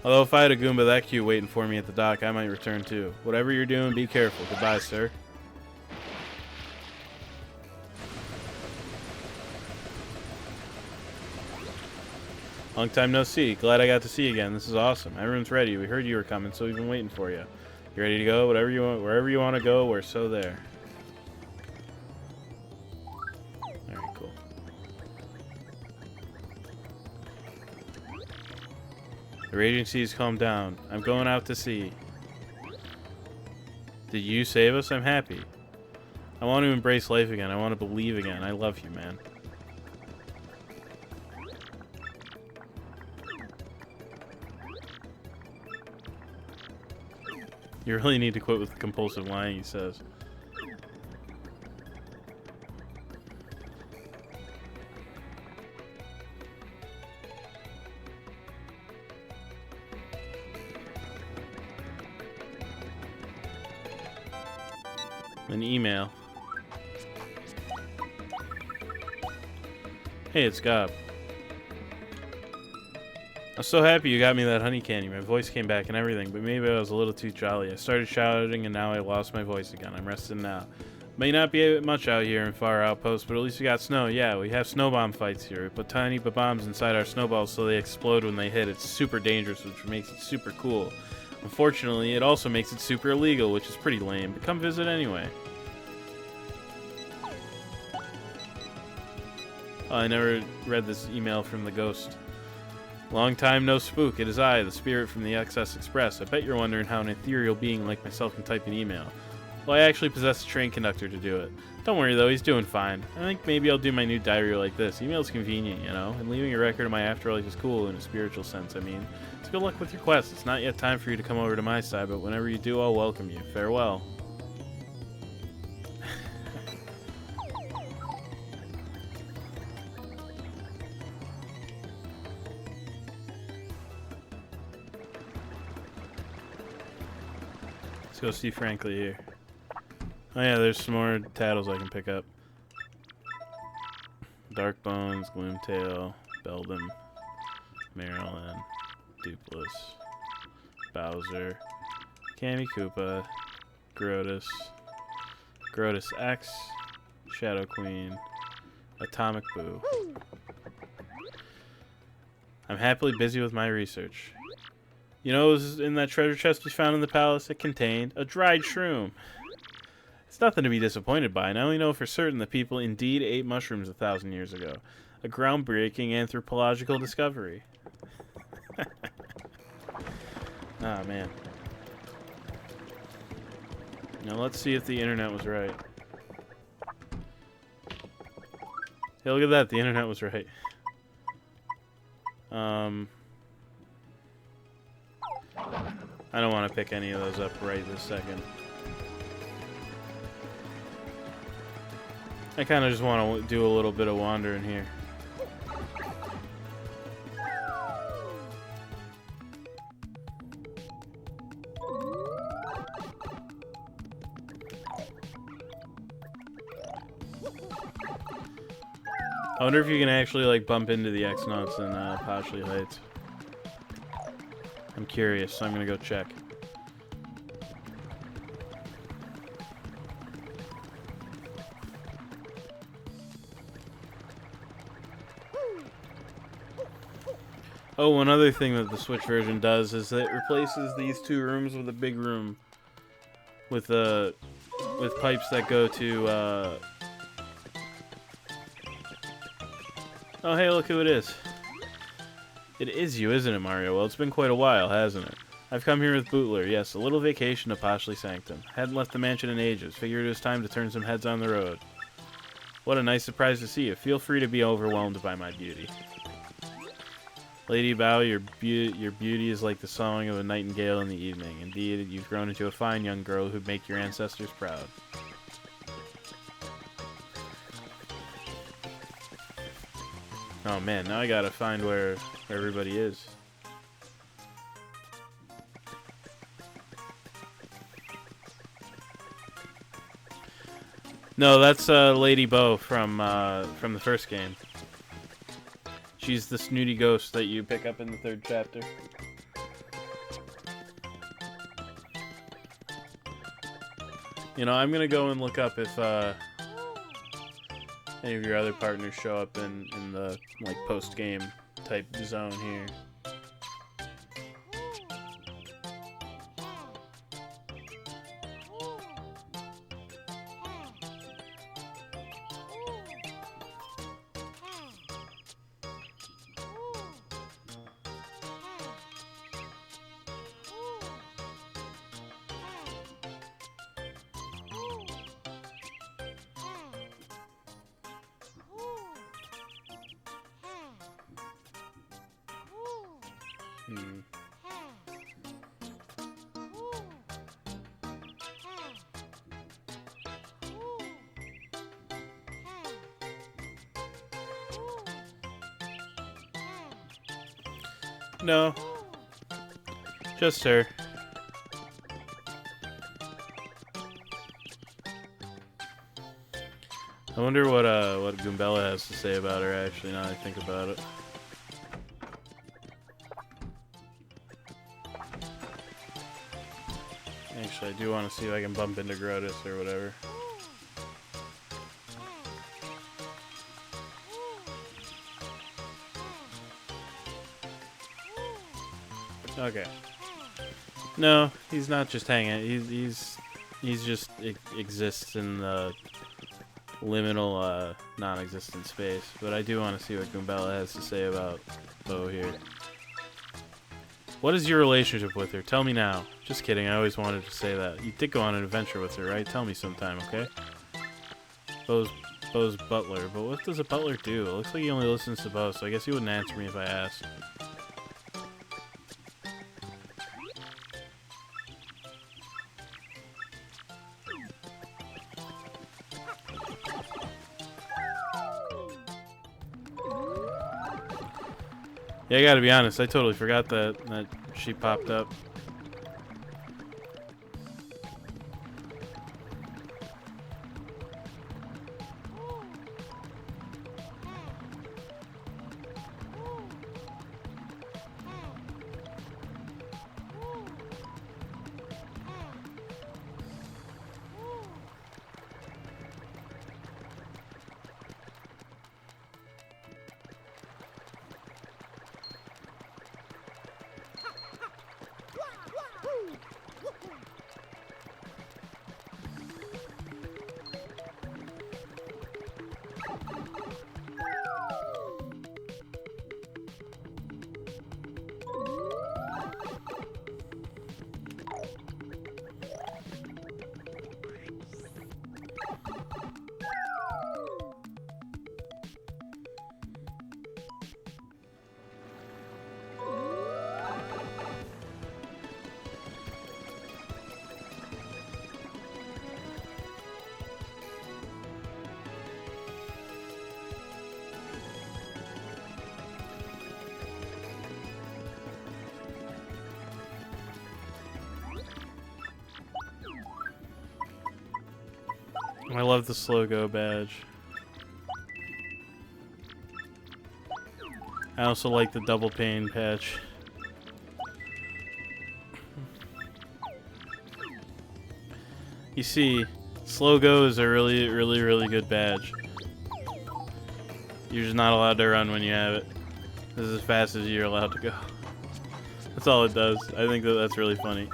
Although if I had a Goomba that cute waiting for me at the dock, I might return too. Whatever you're doing, be careful. Goodbye, sir. Long time no see. Glad I got to see you again. This is awesome. Everyone's ready. We heard you were coming, so we've been waiting for you. You ready to go? Whatever you want, wherever you want to go, we're so there. Alright, cool. The raging seas calm down. I'm going out to sea. Did you save us? I'm happy. I want to embrace life again. I want to believe again. I love you, man. You really need to quit with the compulsive lying, he says. An email. Hey, it's Gob. I'm so happy you got me that honey candy. My voice came back and everything, but maybe I was a little too jolly. I started shouting and now I lost my voice again. I'm rested now. May not be much out here in far outposts, but at least we got snow. Yeah, we have snow bomb fights here. We put tiny bombs inside our snowballs so they explode when they hit. It's super dangerous, which makes it super cool. Unfortunately, it also makes it super illegal, which is pretty lame, but come visit anyway. Oh, I never read this email from the ghost. Long time no spook. It is I, the spirit from the XS Express. I bet you're wondering how an ethereal being like myself can type an email. Well, I actually possess a train conductor to do it. Don't worry though, he's doing fine. I think maybe I'll do my new diary like this. Email's convenient, you know, and leaving a record of my afterlife is cool in a spiritual sense, I mean. So good luck with your quest. It's not yet time for you to come over to my side, but whenever you do, I'll welcome you. Farewell. Let's go see Frankly here. Oh yeah, there's some more tattles I can pick up. Dark Bones, Gloomtail, Beldum, Marilyn, Dupless, Bowser, Kammy Koopa, Grotus, Grotus X, Shadow Queen, Atomic Boo. I'm happily busy with my research. You know what was in that treasure chest we found in the palace? It contained a dried shroom. It's nothing to be disappointed by, and I only know for certain that people indeed ate mushrooms 1,000 years ago. A groundbreaking anthropological discovery. Ah, man. Now let's see if the internet was right. Hey, look at that. The internet was right. I don't want to pick any of those up right this second. I kind of just want to do a little bit of wandering here. I wonder if you can actually like bump into the X-Nauts in Poshley Heights. I'm curious, so I'm gonna go check. Oh, one other thing that the Switch version does is that it replaces these two rooms with a big room with pipes that go to Oh, hey, look who it is. It is you, isn't it, Mario? Well, it's been quite a while, hasn't it? I've come here with Bootler, yes, a little vacation to Poshley Sanctum. Hadn't left the mansion in ages. Figured it was time to turn some heads on the road. What a nice surprise to see you. Feel free to be overwhelmed by my beauty. Lady Bow, your beauty is like the song of a nightingale in the evening. Indeed, you've grown into a fine young girl who'd make your ancestors proud. Oh man, now I gotta find where everybody is. No, that's Lady Bow from the first game. She's the snooty ghost that you pick up in the 3rd chapter. You know, I'm gonna go and look up if any of your other partners show up in the like post-game type zone here. No. Just her. I wonder what Goombella has to say about her, actually, now that I think about it. Actually, I do want to see if I can bump into Grotus or whatever. Okay. No, he's not just hanging. He's just exists in the liminal non-existent space. But I do want to see what Goombella has to say about Bo here. What is your relationship with her? Tell me now. Just kidding. I always wanted to say that. You did go on an adventure with her, right? Tell me sometime, okay? Bo's butler. But what does a butler do? It looks like he only listens to Bo, so I guess he wouldn't answer me if I asked. Yeah, I gotta be honest, I totally forgot that she popped up. I love the slow go badge. I also like the double pain patch. You see, slow go is a really good badge. You're just not allowed to run when you have it. This is as fast as you're allowed to go. That's all it does. I think that's really funny.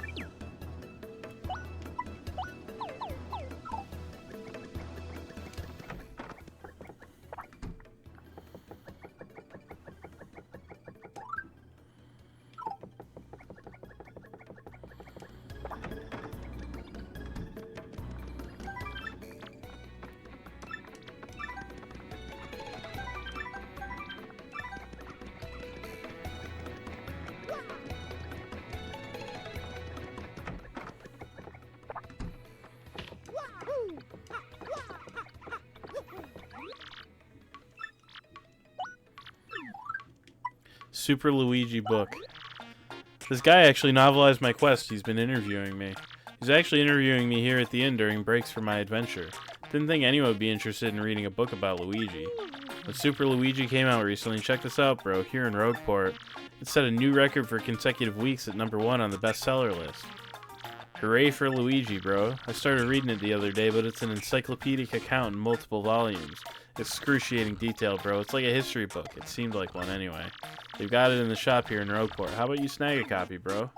Super Luigi book. This guy actually novelized my quest. He's been interviewing me. He's actually interviewing me here at the inn during breaks for my adventure. Didn't think anyone would be interested in reading a book about Luigi. When Super Luigi came out recently, check this out, bro. Here in Rogueport, it set a new record for consecutive weeks at #1 on the bestseller list. Hooray for Luigi, bro. I started reading it the other day, but it's an encyclopedic account in multiple volumes. Excruciating detail, bro. It's like a history book. It seemed like one anyway. They've got it in the shop here in Rogueport. How about you snag a copy, bro?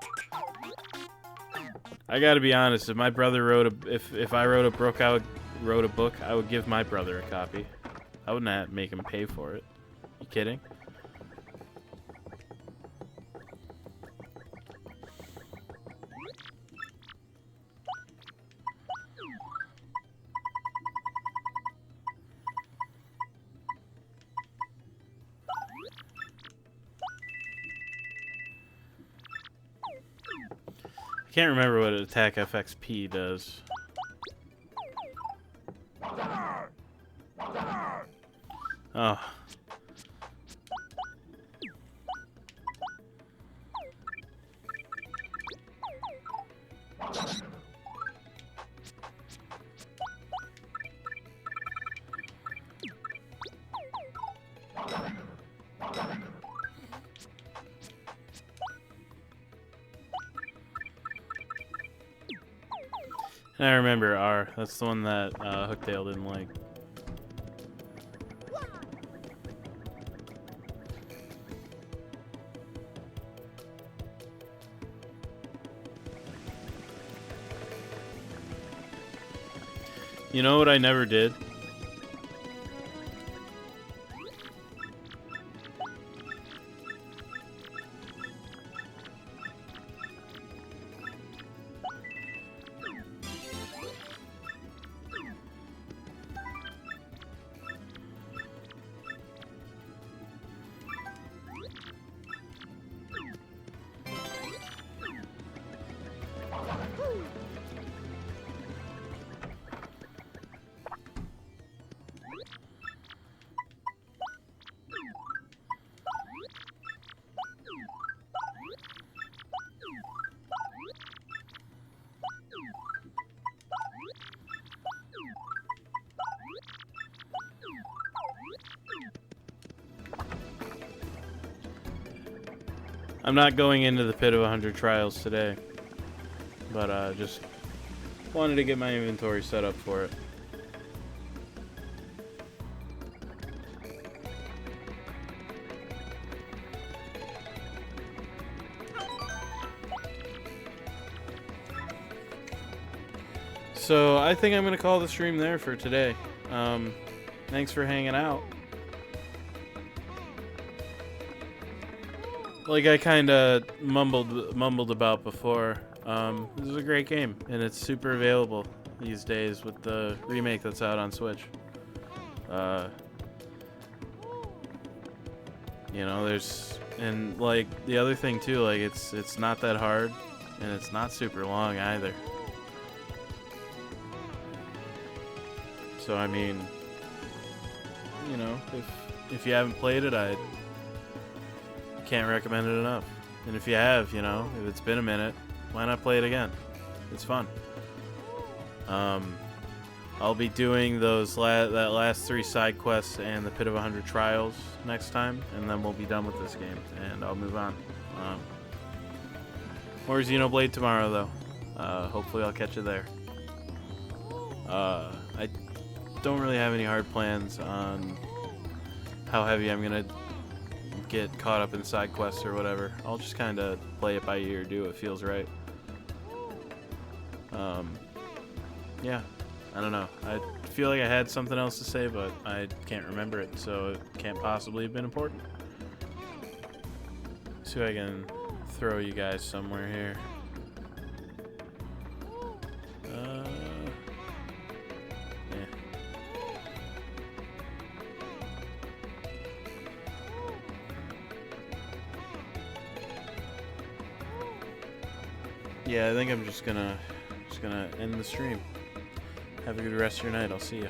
I gotta be honest, if my brother if I wrote a book, I would give my brother a copy. I wouldn't make him pay for it. You kidding? I can't remember what Attack FXP does. Oh. I remember R. That's the one that Hooktail didn't like. You know what I never did? I'm not going into the Pit of 100 Trials today, but just wanted to get my inventory set up for it. So I think I'm going to call the stream there for today. Thanks for hanging out. Like I kind of mumbled about before, this is a great game, and it's super available these days with the remake that's out on Switch. You know, and like the other thing too, like it's not that hard, and it's not super long either. So I mean, you know, if you haven't played it, I can't recommend it enough. And if you have, you know, if it's been a minute, why not play it again? It's fun. I'll be doing those that last 3 side quests and the Pit of 100 Trials next time, and then we'll be done with this game, and I'll move on. More Xenoblade tomorrow, though. Hopefully I'll catch you there. I don't really have any hard plans on how heavy I'm gonna get caught up in side quests or whatever. I'll just kind of play it by ear, do what feels right. Yeah, I don't know. I feel like I had something else to say, but I can't remember it, so it can't possibly have been important. See if I can throw you guys somewhere here. Yeah, I think I'm just gonna end the stream. Have a good rest of your night. I'll see you.